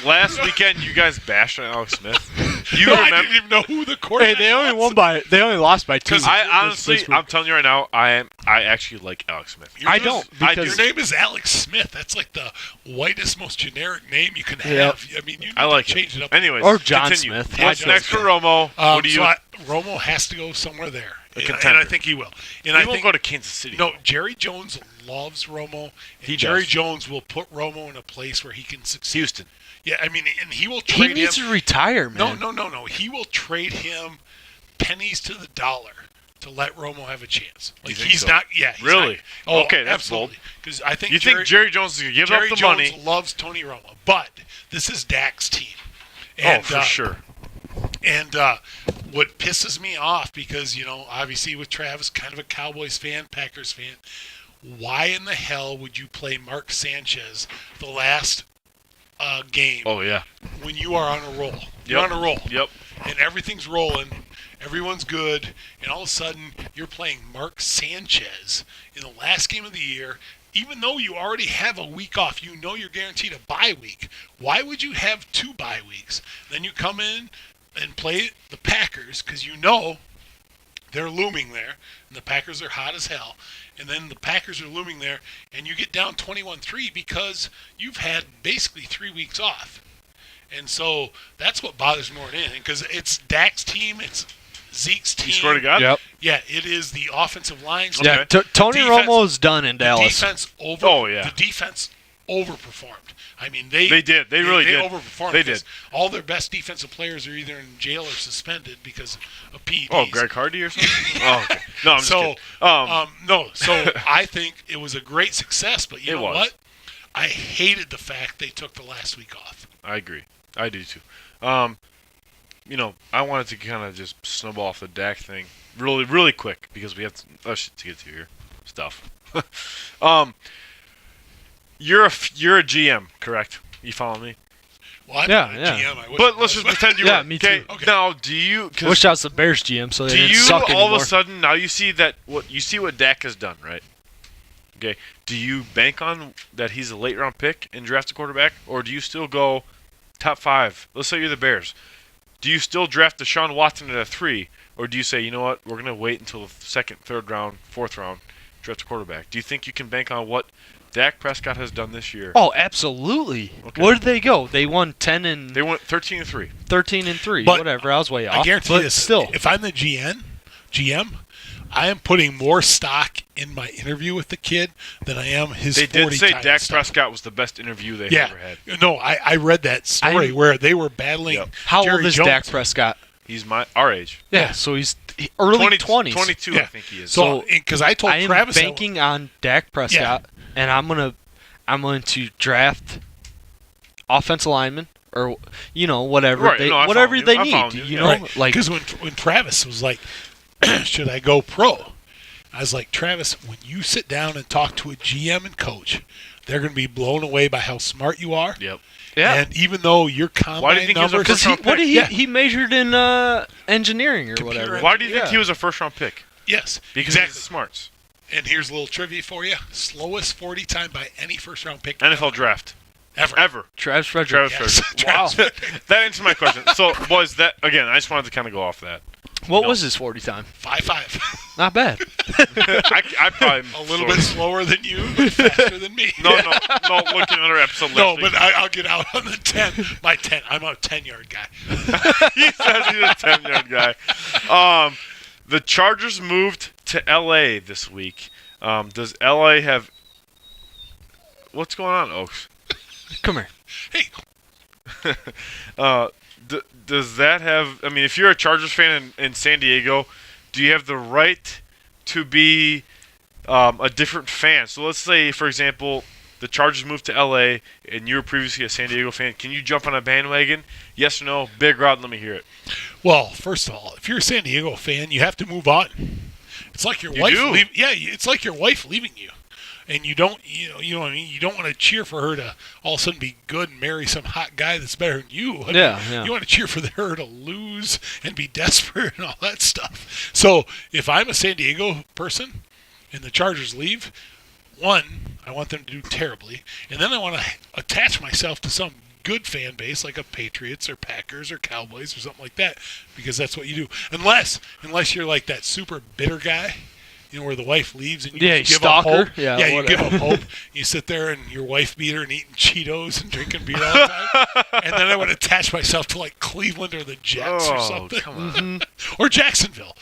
last weekend you guys bashed on Alex Smith. You No, I remember? didn't even know who the Hey, quarterback they only was. lost by 2. I honestly, I'm telling you right now, I actually like Alex Smith. You're I just- don't, I because Your name is Alex Smith. That's like the whitest, most generic name you can Yep. have. I mean, you need I like to change it up. Anyways, Or John continue. Smith. What's Yeah, next John for Romo? What do you? Romo has to go somewhere there, and contender. I think he will. And He I won't think go to Kansas City. no, Jerry Jones loves Romo, and He Jerry does. Jones will put Romo in a place where he can succeed. Houston. Yeah, I mean, and he will he trade needs him. to retire, man. No. He will trade him pennies to the dollar to let Romo have a chance. Like think he's so? not. Yeah, he's Really? not- oh, Okay, that's absolutely. Because I think You think Jerry Jones is gonna give Jerry up the Jones money? loves Tony Romo, but this is Dak's team. Oh, And, for sure. And what pisses me off, because, obviously with Travis, kind of a Cowboys fan, Packers fan, why in the hell would you play Mark Sanchez the last game Oh yeah. when you are on a roll? You're Yep. on a roll. Yep. And everything's rolling, everyone's good, and all of a sudden you're playing Mark Sanchez in the last game of the year. Even though you already have a week off, you know you're guaranteed a bye week. Why would you have 2 bye weeks? Then you come in and play the Packers because you know they're looming there, and the Packers are hot as hell. And then the Packers are looming there, and you get down 21-3 because you've had basically 3 weeks off. And so that's what bothers me more than anything, because it's Dak's team, it's Zeke's team. You swear to God? Yep. Yeah, it is the offensive line. Okay. Yeah, Tony Defense- Romo's done in The Dallas. defense Oh, yeah. The defense overperformed. I mean, they did. They really did. overperformed. They because did. All their best defensive players are either in jail or suspended because of PEDs. Oh, Greg Hardy or something? Oh, okay. No, I'm just So, kidding. no. So I think it was a great success, but you It know was. what? I hated the fact they took the last week off. I agree. I do too. I wanted to kind of just snowball off the Dak thing really, really quick because we have other shit to get to here. Stuff. You're a GM, correct? You follow me? Well, I'm Yeah, not a yeah. GM. I wish But I let's was, just pretend you Yeah, were. me Okay. too. Okay. Now, do you? 'Cause Wish out's the Bears GM, so they do didn't you suck all anymore. of a sudden now you see what Dak has done, right? Okay. Do you bank on that he's a late round pick and draft a quarterback, or do you still go top 5? Let's say you're the Bears. Do you still draft Deshaun Watson at a 3, or do you say, you know what, we're gonna wait until the 2nd, 3rd round, 4th round, draft a quarterback? Do you think you can bank on what Dak Prescott has done this year? Oh, absolutely. Okay. Where did they go? They won 10 and They went 13-3. 13 and 3. But Whatever. I was way off. I guarantee but this. still. If I'm the GM, I am putting more stock in my interview with the kid than I am his They 40 did say times Dak stuff. Prescott was the best interview they've Yeah. ever had. No, I read that story I'm- where they were battling. Yep. How Jerry old is Jones. Dak Prescott? He's our age. Yeah, so he's early 20s. 22, I Yeah. think he is. So, because I told I am Travis, that- banking on Dak Prescott, and I'm going to draft offensive linemen or whatever Right, they no, I whatever follow they you. I need. follow you, You yeah. know, right? like Because when Travis was like, should I go pro? I was like, Travis, when you sit down and talk to a GM and coach, they're going to be blown away by how smart you are. Yep. yeah. And even though your combine Why do you think he was a numbers, first round What did he Yeah. he majored in engineering or Computer whatever? Why do you think Yeah. he was a first round pick? yes, Because exactly. he's smarts. And here's a little trivia for you: slowest 40 time by any first round pick NFL draft. ever. Travis Frederick. Travis Yes. Frederick. Wow. Travis That answers my question. So, boys, that again, I just wanted to kind of go off that. What No. was his 40 time? 5'5". Not bad. I probably A little bit slower than you, but faster than me. No. Look at another episode. No, last but week. I'll get out on the 10. My 10. I'm a 10-yard guy. He says he's a 10-yard guy. The Chargers moved to L.A. this week. Does L.A. have? What's going on, Oaks? Come here. Hey, Does that have? I mean, if you're a Chargers fan in San Diego, do you have the right to be a different fan. So let's say, for example, the Chargers moved to LA and you were previously a San Diego fan. Can you jump on a bandwagon? Yes or no? Big Rod, let me hear it. Well, first of all, if you're a San Diego fan, you have to move on. It's like your wife. It's like your wife leaving you, and you don't. You know what I mean. You don't want to cheer for her to all of a sudden be good and marry some hot guy that's better than you. I mean, you want to cheer for her to lose and be desperate and all that stuff. So if I'm a San Diego person and the Chargers leave, one, I want them to do terribly, and then I want to attach myself to some good fan base like a Patriots or Packers or Cowboys or something like that, because that's what you do. Unless you're like that super bitter guy, where the wife leaves and you give up hope. You give up hope. You sit there and your wife beater and eating Cheetos and drinking beer all the time. And then I would attach myself to like Cleveland or the Jets or something. Come on. Or Jacksonville.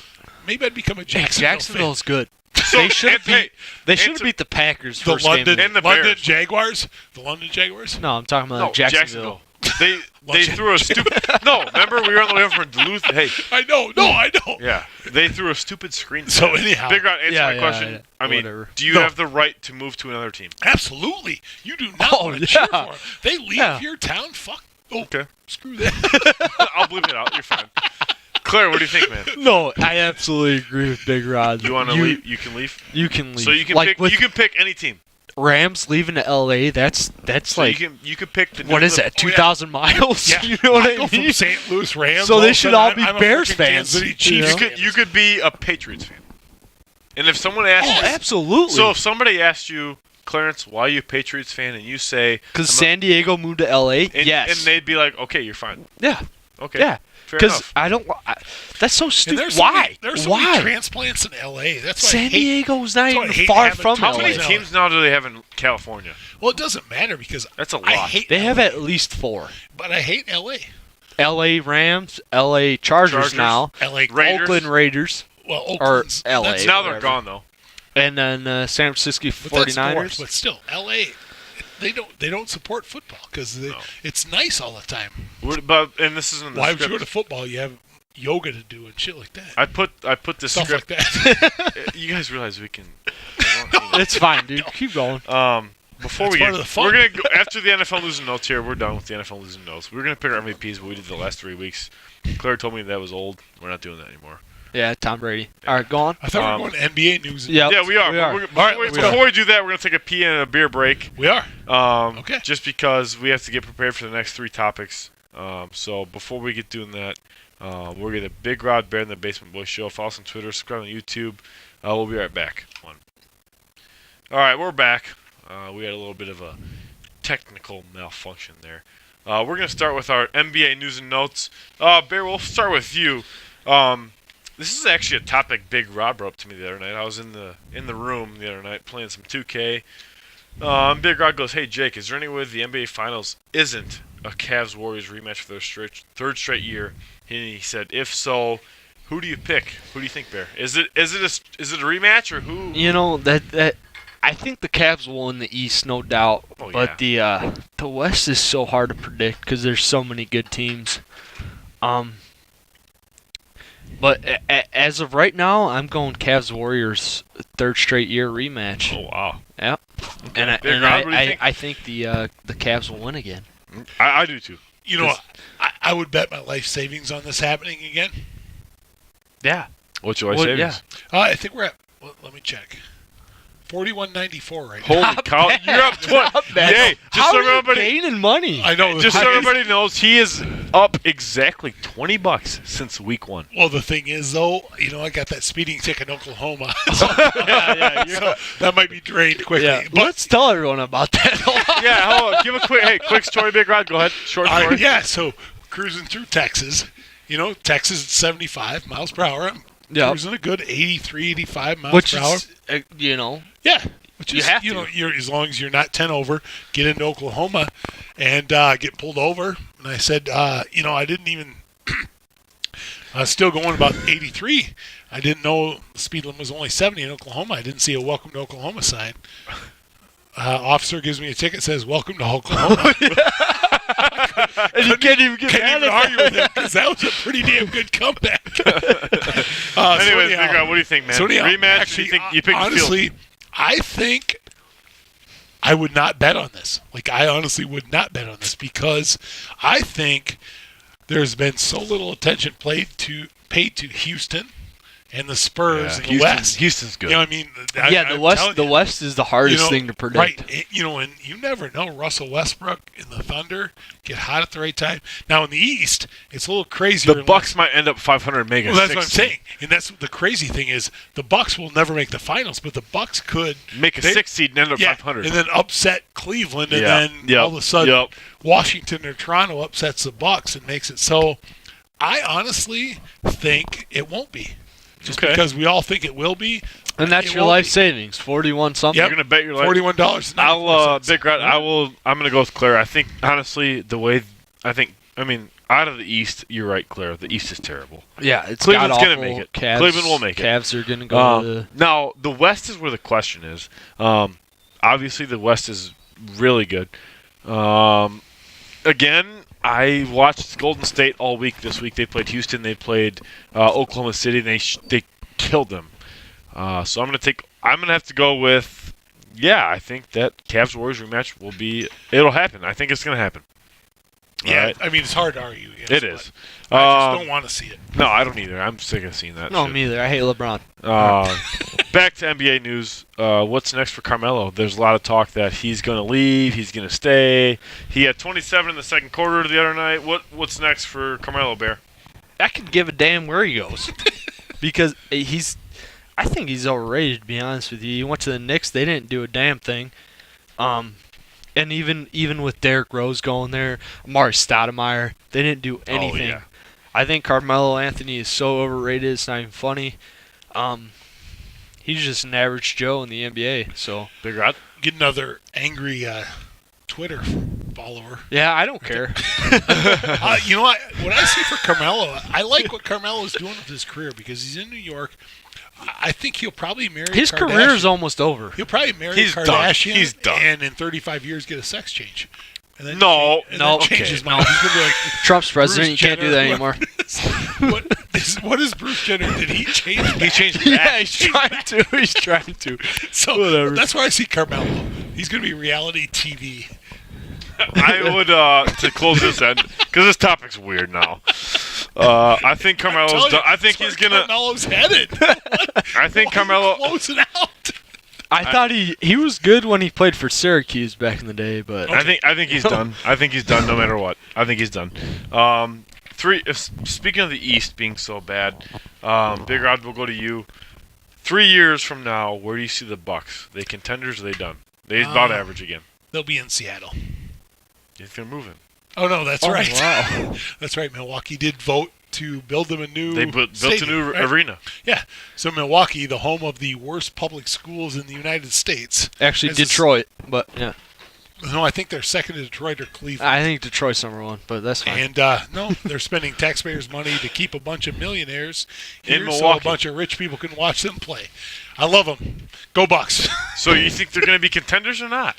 Maybe I'd become a Jacksonville fan. Jacksonville's good. They should have beat the Packers first game. And the London Bears. Jaguars? The London Jaguars? No, I'm talking about Jacksonville. They threw a stupid. No, remember we were on the way over from Duluth. Hey, I know. yeah, they threw a stupid screen. So anyhow, Big Rod, answer my question. Yeah. I mean, Whatever. do you have the right to move to another team? Absolutely. You do not want to cheer for them. They leave your town. Fuck. Oh, Okay, screw that. I'll bleep it out. You're fine. Claire, what do you think, man? No, I absolutely agree with Big Rod. You want to leave? You can leave. You can leave. So you can like pick. with You can pick any team. Rams leaving to LA. That's So like you can pick the. what is that? 2,000 miles? Yeah. You know what I go from mean? St. Louis Rams. So all they of a should sudden all be I'm a Bears freaking fans, Kansas City you Chiefs know? fan. You could be a Patriots fan. And if someone asked Oh, you, absolutely. so if somebody asked you, Clarence, why are you a Patriots fan? And you say, Because San Diego moved to LA. and, Yes. and they'd be like, okay, you're fine. Yeah. Okay. Yeah. Fair Because enough. I don't. That's so And stupid. there's so Why? many- there's so Why? many transplants in LA. That's why I San hate. Diego's not that's why I even hate far having from How How many LA. LA? teams now do they have in California? Well, it doesn't matter because That's a I lot. hate. They have LA, at least 4. but I hate LA. LA Rams, LA Chargers now, LA. Raiders. Oakland Raiders, Well, or Oakland's LA. that's- Now they're whatever. gone though. and then San Francisco But that's 49ers. north, but still, LA. They don't support football because it's nice all the time. And this isn't in the Why would you script. go to football? You have yoga to do and shit like that. I put this Stuff script. like that. You guys realize we can. It's fine, dude. Keep going. Before That's we part get, of the fun. we're gonna go after the NFL losing notes here. We're done with the NFL losing notes. We're gonna pick our MVPs, but we did the last 3 weeks. Claire told me that was old. We're not doing that anymore. Yeah, Tom Brady. All right, go on. I thought we were going to NBA news. Yep. Yeah, we are. We are. Before we do that, we're gonna take a pee and a beer break. We are. Okay. Just because we have to get prepared for the next 3 topics. So before we get doing that, we're gonna Big Rod Bear in the Basement Boys Show. Follow us on Twitter, subscribe on YouTube. We'll be right back. All right, we're back. We had a little bit of a technical malfunction there. We're going to start with our NBA news and notes. Bear, we'll start with you. This is actually a topic Big Rod brought up to me the other night. I was in the room the other night playing some 2K. Big Rod goes, "Hey Jake, is there any way the NBA Finals isn't a Cavs-Warriors rematch for their third straight year?" And he said, "If so, who do you pick? Who do you think, Bear? Is it a rematch or who?" You know that I think the Cavs will win the East, no doubt. Oh, but the West is so hard to predict because there's so many good teams. But as of right now, I'm going Cavs Warriors third straight year rematch. Oh wow. Yeah. Okay. And Big Rod, what do you think? I think the Cavs will win again. I do too. You know, I would bet my life savings on this happening again. Yeah. What's your life Well, savings? I think we're at. Well, let me check. 41.94 right now. Holy cow! bad. You're up 20. bad. Yay! Just How so are you everybody, gaining money? I know. just the so thing is- everybody knows, he is up exactly $20 since week 1. Well, the thing is, though, I got that speeding ticket in Oklahoma. yeah. So that might be drained quickly. Yeah. But Let's tell everyone about that. Yeah, hold on. Give a quick story, Big Rod. Go ahead. Short story. yeah, so cruising through Texas. Texas is 75 miles per hour. I'm Yep. cruising a good 83, 85 miles Which per hour. is, Yeah. Which You is, have you're as long as you're not 10 over, get into Oklahoma and get pulled over. And I said, I didn't even. I was still going about 83. I didn't know the speed limit was only 70 in Oklahoma. I didn't see a welcome to Oklahoma sign. Officer gives me a ticket, says welcome to Oklahoma. and you can't even get Can't mad even at argue that. with him because that was a pretty damn good comeback. Anyways, Big Rod, what do you think, man? So anyhow, Rematch? actually, you pick the honestly, field. I think I would not bet on this. Like, I honestly would not bet on this because I think there's been so little attention paid to Houston and the Spurs in the West. Houston's good. You know what I mean? The West is the hardest thing to predict. Right. And you never know. Russell Westbrook and the Thunder get hot at the right time. Now, in the East, it's a little crazier. The Bucks might end up 500 mega. Well, that's what I'm saying. And that's the crazy thing is the Bucks will never make the finals, but the Bucks could make a 6 seed and end up 500. And then upset Cleveland, and then all of a sudden Washington or Toronto upsets the Bucks and makes it so. I honestly think it won't be. Just because we all think it will be. And that's your life savings, 41 something. Yep. You're gonna bet your life. $41. I'm gonna go with Claire. I think honestly, out of the East, you're right, Claire. The East is terrible. Yeah, it's Cleveland's gonna make it. Cleveland will make it. Cavs are gonna go. Now the West is where the question is. Obviously, the West is really good. Again, I watched Golden State all week this week. They played Houston. They played Oklahoma City. And they killed them. So I'm gonna have to go with. Yeah, I think that Cavs Warriors rematch it'll happen. I think it's gonna happen. Yeah, right? I mean it's hard to argue. Yes, it is. I just don't want to see it. No, I don't either. I'm sick of seeing that. No, shit. me either. I hate LeBron. Back to NBA news. What's next for Carmelo? There's a lot of talk that he's going to leave. He's going to stay. He had 27 in the second quarter the other night. What's next for Carmelo, Bear? I could give a damn where he goes because I think he's overrated. To be honest with you, he went to the Knicks. They didn't do a damn thing. And even with Derrick Rose going there, Amari Stoudemire, they didn't do anything. Oh, yeah. I think Carmelo Anthony is so overrated. It's not even funny. He's just an average Joe in the NBA. So Big Rod? Get another angry Twitter follower. Yeah, I don't care. You know what? What I see for Carmelo, I like what Carmelo is doing with his career because he's in New York. I think he'll probably marry his Kardashian. career is almost over. He'll probably marry He's Kardashian. Done. He's done. And in 35 years get a sex change. And then change his mind. He's gonna be like Trump's president. Bruce You can't do that anymore. what is Bruce Jenner? Did he change? He changed. Yeah, he's trying to. He's trying to. So whatever. That's where I see Carmelo. He's gonna be reality TV. I would to close this end because this topic's weird now. I think Carmelo's done. I think he's gonna. Carmelo's headed. I think Carmelo. Closing out. I thought he was good when he played for Syracuse back in the day, but I think he's done. I think he's done no matter what. I think he's done. Speaking of the East being so bad, Big Rod, we'll go to you. 3 years from now, where do you see the Bucks? They contenders? Or they done? They about average again. They'll be in Seattle. If they're moving. Oh no, that's right. Wow. That's right. Milwaukee did vote to build them a new. They built a new right? arena. Yeah. So Milwaukee, the home of the worst public schools in the United States. Actually, Detroit, but yeah. No, I think they're second to Detroit or Cleveland. I think Detroit's number one, but that's fine. And no, they're spending taxpayers' money to keep a bunch of millionaires here in Milwaukee, so a bunch of rich people can watch them play. I love them. Go Bucks. So you think they're going to be contenders or not?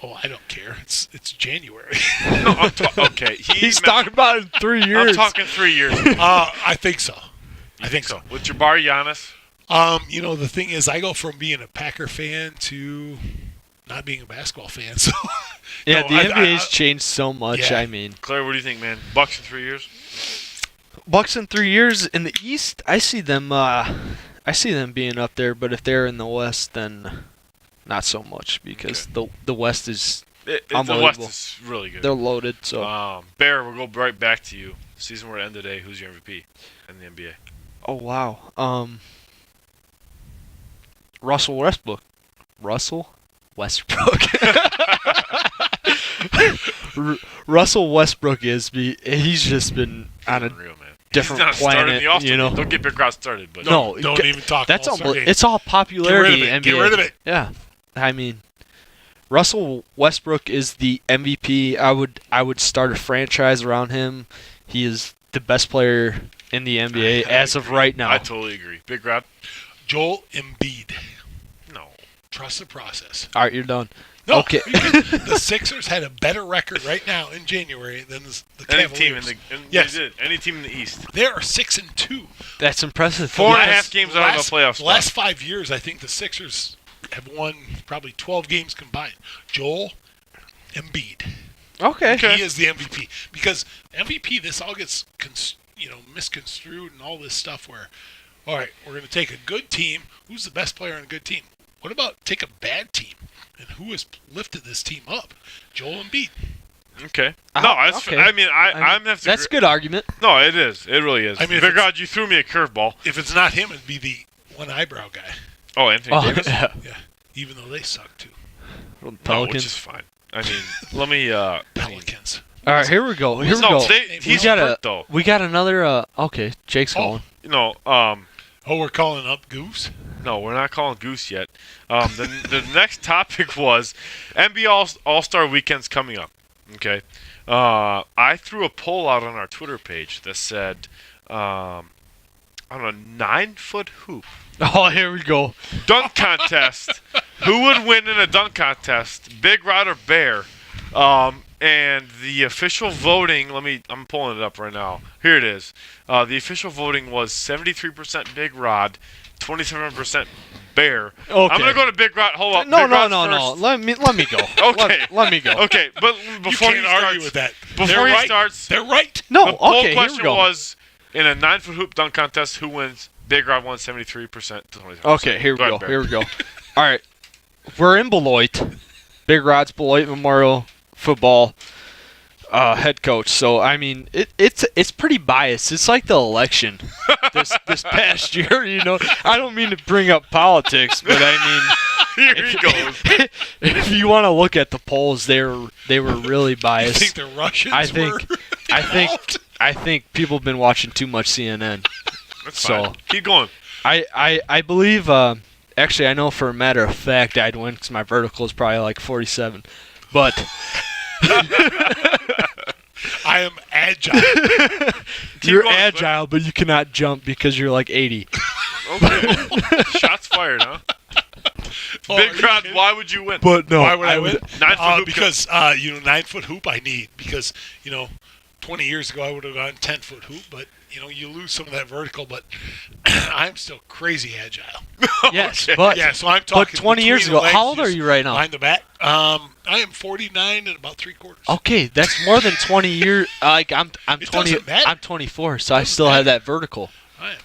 Oh, I don't care. It's January. No, okay. He's talking about in 3 years. I'm talking 3 years. I think so. I think so. What's your bar, Giannis? The thing is, I go from being a Packer fan to not being a basketball fan. So yeah, the NBA's changed so much. Yeah. I mean, Claire, what do you think, man? Bucks in 3 years? Bucks in 3 years in the East. I see them being up there, but if they're in the West, then not so much because the West is unbelievable. The West is really good. They're loaded. So Bear, we'll go right back to you. Season where to end today. Who's your MVP in the NBA? oh wow, Russell Westbrook. Russell Westbrook he's just been on a Unreal, man. different He's not planet. the All-Star. You know, Don't get Big Rod started, but no, don't even talk. That's All-Star game. it's all popularity. Get rid of it. NBA. Get rid of it. Yeah, I mean, Russell Westbrook is the MVP. I would start a franchise around him. He is the best player in the NBA as of right now. I totally agree. Big Rod? Joel Embiid. No. Trust the process. All right, you're done. No, Okay. The Sixers had a better record right now in January than the Any Cavaliers. team Yes. they did. Any team in the East. They are 6-2. That's impressive. 4.5 games out of the playoffs. The last 5 years, I think the Sixers have won probably 12 games combined. Joel Embiid. Okay. He is the MVP because MVP. This all gets misconstrued and all this stuff. Where, all right, we're going to take a good team. Who's the best player on a good team? What about take a bad team and who has lifted this team up? Joel Embiid. Okay. No, okay. I mean, I'm have to. That's a good argument. No, it is. It really is. I mean, Big God, you threw me a curveball. If it's not him, it'd be the one eyebrow guy. Oh, Anthony Davis. Yeah. Yeah, even though they suck too. No, which Pelicans. is fine. I mean, let me. Pelicans. All right, here we go. Here we no, go. he's got hurt though. We got another. Okay, Jake's going. You know, Oh, we're calling up Goose. no, we're not calling Goose yet. The next topic was NBA All-Star Weekend's coming up. Okay. I threw a poll out on our Twitter page that said, on a 9-foot hoop Oh, here we go. dunk contest, who would win in a dunk contest, Big Rod or Bear? And the official voting, I'm pulling it up right now. Here it is. The official voting was 73% Big Rod, 27% Bear. Okay. I'm gonna go to Big Rod. Hold up. No, Big no, Rod's no, no. first. Let me go. Okay. Let me go. Okay, but You before can't he argue starts, with that. before They're he right. starts, They're right. No. the poll Okay. Here we question go. was in a 9-foot hoop dunk contest, who wins? Big Rod won 73% to 27%. Okay. Here we go. ahead, Bear. Here we go. All right. We're in Beloit. Big Rod's Beloit Memorial football head coach. So I mean, it's pretty biased. It's like the election this past year. You know, I don't mean to bring up politics, but I Here he goes. mean, if you want to look at the polls, they were really You biased. think the Russians I think- were involved? I think people have been watching too much CNN. That's So- fine. Keep going. I believe. Actually, I know for a matter of fact I'd win because my vertical is probably like 47. But I am agile. you're going, agile, but you cannot jump because you're like 80. Okay. Shots fired, huh? Oh, are Big you Rod, kidding? why would you win? But no, Why would I win? 9-foot hoop. Because 9-foot hoop I need because 20 years ago I would have gone 10-foot hoop, but you lose some of that vertical. But I'm still crazy agile. Yes, Okay. but Yeah, so I'm talking. but 20 years between ago, the legs, how old are just you right now? Behind the back. I am 49 and about 3/4. Okay, that's more than 20 years. Like I'm It 20. doesn't matter. I'm 24, so I Doesn't still have matter. that vertical. I am.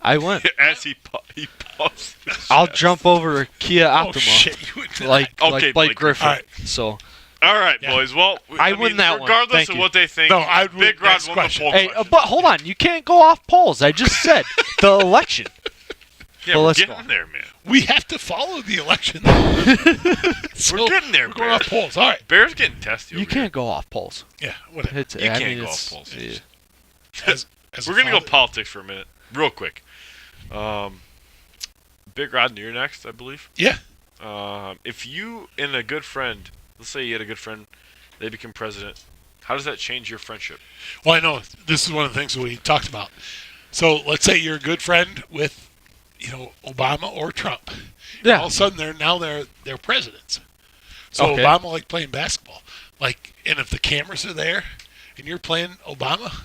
I win. As he puffs. I'll jump over a Kia Oh Optima shit! You would not. like Okay, Blake Blake Griffin. All right. So All right, Yeah. boys. Well, I win that one. regardless Thank of you. what they think, No, I would Big Rod next won the question. poll hey, question. but hold on, you can't go off polls. I just said the election. yeah, well, we're let's getting go. there, man. We have to follow the election. So We're getting there, We're going Bear. off polls. All right. Bear's getting testy. You over can't go off polls. Yeah. Whatever. It's, You I can't mean, go it's- off polls. yeah. As We're a gonna go father- politics for a minute, real quick. Big Rod, you're next, I believe. Yeah. If you and a good friend, let's say you had a good friend, they become president, how does that change your friendship? Well, I know this is one of the things we talked about. So let's say you're a good friend with, Obama or Trump. Yeah. All of a sudden they're presidents. So Okay. Obama liked playing basketball. And if the cameras are there, and you're playing Obama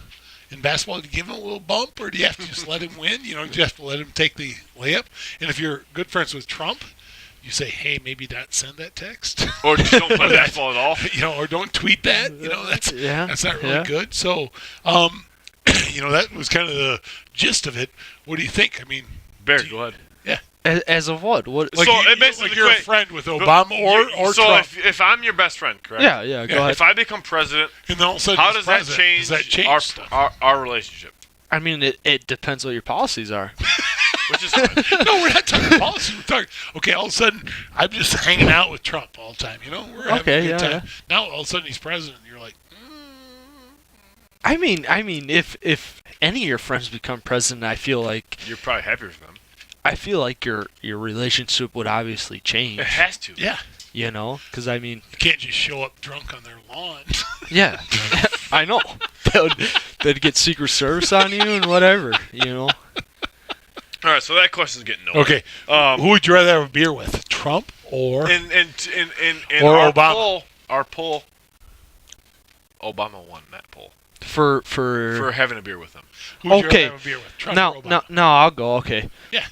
in basketball, do you give him a little bump, or do you have to just let him win? Do you have to let him take the layup? And if you're good friends with Trump, you say, hey, maybe not send that text. Or just don't play basketball at all? Or don't tweet that. That's Yeah, that's not really yeah. good. So, that was kind of the gist of it. What do you think? I mean, Bear, go ahead. As of what? What? So it basically you're a equate- friend with Obama or so Trump, if I'm your best friend, correct? Yeah, yeah. Go Yeah. ahead. If I become president, and then all of a sudden how he's does that president. change, Does that change our, stuff? our relationship? I mean, it depends what your policies are. Which is fine. No, we're not talking policy. We're talking. Okay, all of a sudden I'm just hanging out with Trump all the time. We're having Okay, a good yeah, time. Now all of a sudden he's president. And you're like, I mean, if any of your friends become president, I feel like You're probably happier for them. your relationship would obviously change. It has to. yeah, Because I mean, you can't just show up drunk on their lawn. yeah, I know. They'd get Secret Service on you and whatever. All right, so that question's getting nowhere. Okay, Um, who would you rather have a beer with, Trump or? in Or our Obama. poll, Obama won that poll for for having a beer with him. Who would you okay. rather have a beer with, Trump now, or Obama? I'll go. Okay. Yeah.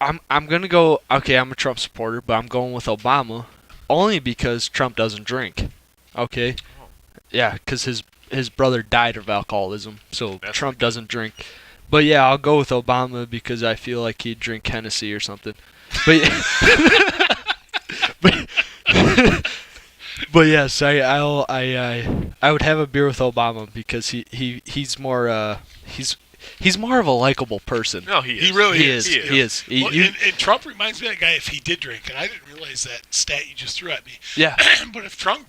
I'm gonna go. Okay, I'm a Trump supporter, but I'm going with Obama, only because Trump doesn't drink. Okay. Oh. Yeah, because his brother died of alcoholism, so That's Trump okay. doesn't drink. But yeah, I'll go with Obama because I feel like he'd drink Hennessy or something. But but, but yes, I would have a beer with Obama because he's more he's more of a likable person. No, he is. He really He is. is. He is. Well, and Trump reminds me of that guy if he did drink, and I didn't realize that stat you just threw at me. Yeah. But if Trump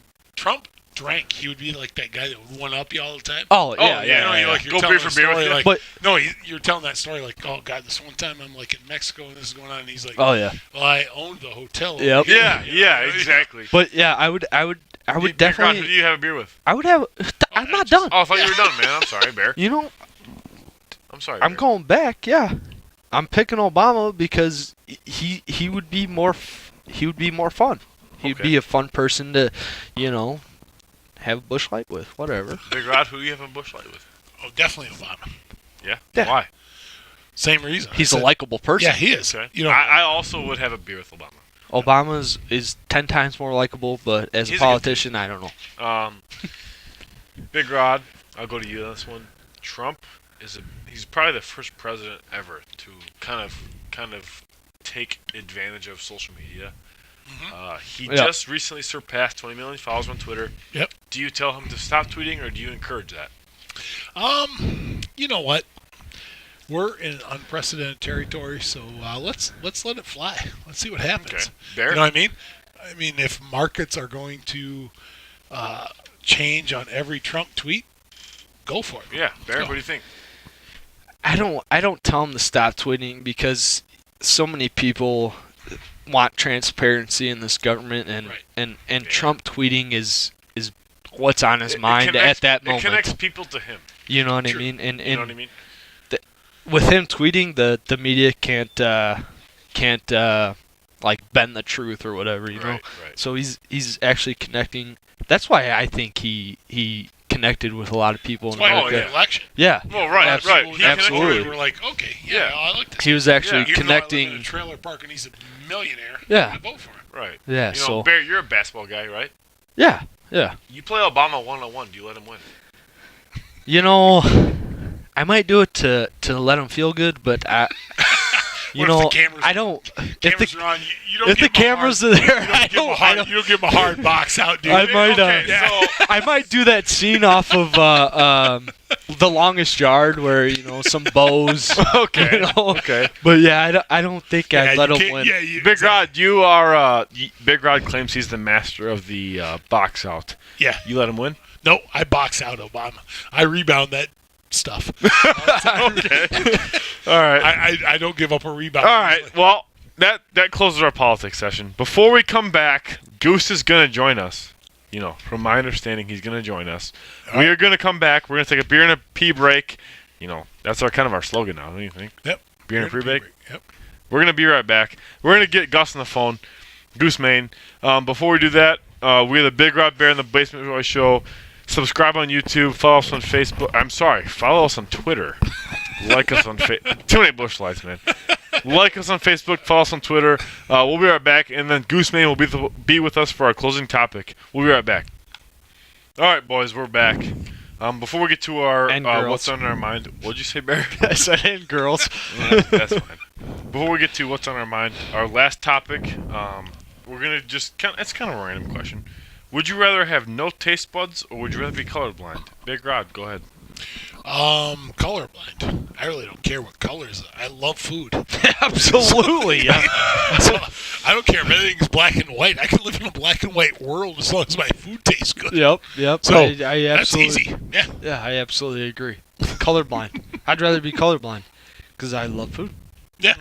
drank, he would be like that guy that would one up you all the time. Oh yeah, yeah, You know, yeah. like you're Go telling beer a for beer with story you. like, But- no, you're telling that story like, oh god, this one time I'm like in Mexico and this is going on, and he's like, Oh yeah. well, I owned the hotel. Yep. over here, Yeah, you know? yeah, exactly. But yeah, I would Big God, who do definitely. you have a beer with? I would have. I'm not done. Oh, I thought you were done, man. I'm sorry, Bear. You know, I'm sorry. I'm Bear. going back. Yeah, I'm picking Obama because he would be more he would be more fun. He'd Okay. be a fun person to, have a Busch Light with. Whatever. Big Rod, who you have a Busch Light with? Oh, definitely Obama. Yeah. Yeah. Why? Same reason. He's a I said- likable person. Yeah, he is. Okay. You know, I also would have a beer with Obama. Obama is 10 times more likable, but as He's a a good politician, I don't know. Big Rod, I'll go to you on this one. Trump he's probably the first president ever to kind of take advantage of social media. He Yeah. just recently surpassed 20 million followers on Twitter. Yep. Do you tell him to stop tweeting, or do you encourage that? You know what? We're in unprecedented territory, so let's let it fly. Let's see what happens. Okay. Bear? You know what I mean? I mean, if markets are going to change on every Trump tweet, go for it. Yeah. Bear, Go. what do you think? I don't tell him to stop tweeting because so many people want transparency in this government, and Right. and Yeah. Trump tweeting is what's on his It mind connects- at that It connects moment. people to him. You know what I True. mean? And You know what I mean? with him tweeting, the media can't like bend the truth or whatever, you know. Right. Right. So he's actually connecting. That's why I think he connected with a lot of people That's in why America. the election. Yeah. Well, right. Abs- Right. People He next connected- door absolutely. were like, okay, Yeah. I like this. He was actually Yeah, Even though I live connecting. in a trailer park and he's a millionaire. Yeah. I'm gonna vote for him. Right. Yeah. You know, So Bear, you're a basketball guy, right? yeah. You play Obama 1-on-1. Do you let him win? You know, I might do it to let him feel good, but What if the cameras- I don't. Cameras are on. You don't If the give him a cameras hard, are there, you I don't give him a don't. I hard, don't you don't give him a hard box out, dude. I might, Okay, Yeah. so I might do that scene off of The Longest Yard where some bows. okay. You know? Okay. But yeah, I don't think Yeah, I'd let you him can't- win. Yeah, you, Big Rod, you are. Big Rod claims he's the master of the box out. Yeah. You let him win. No, I box out Obama. I rebound that stuff. Okay. All right. I don't give up a rebound. All right. usually. Well, that closes our politics session. Before we come back, Goose is gonna join us. From my understanding, he's gonna join us. All We are gonna come back. We're gonna take a beer and a pee break. That's our kind of our slogan now. Don't you think? Yep. Beer and a pee break. Yep. We're gonna be right back. We're gonna get Gus on the phone, Goose Main. Before we do that, we're the Big Rod Bear and the Basement Boy Show. Subscribe on YouTube. Follow us on Facebook. I'm sorry. Follow us on Twitter. Like us on Too many bush lights, man. Like us on Facebook. Follow us on Twitter. We'll be right back, and then Goose Main will be with us for our closing topic. We'll be right back. All right, boys, we're back. Before we get to our And girls. what's on our mind, what'd you say, Bear? I said, and girls. That's fine. Before we get to what's on our mind, our last topic, we're gonna just it's kind of a random question. Would you rather have no taste buds, or would you rather be colorblind? Big Rod, go ahead. Colorblind. I really don't care what colors. I love food. Absolutely. Yeah. So I don't care if everything's black and white. I can live in a black and white world as long as my food tastes good. Yep. So I that's absolutely, easy. Yeah. Yeah, I absolutely agree. Colorblind. I'd rather be colorblind because I love food. Yeah.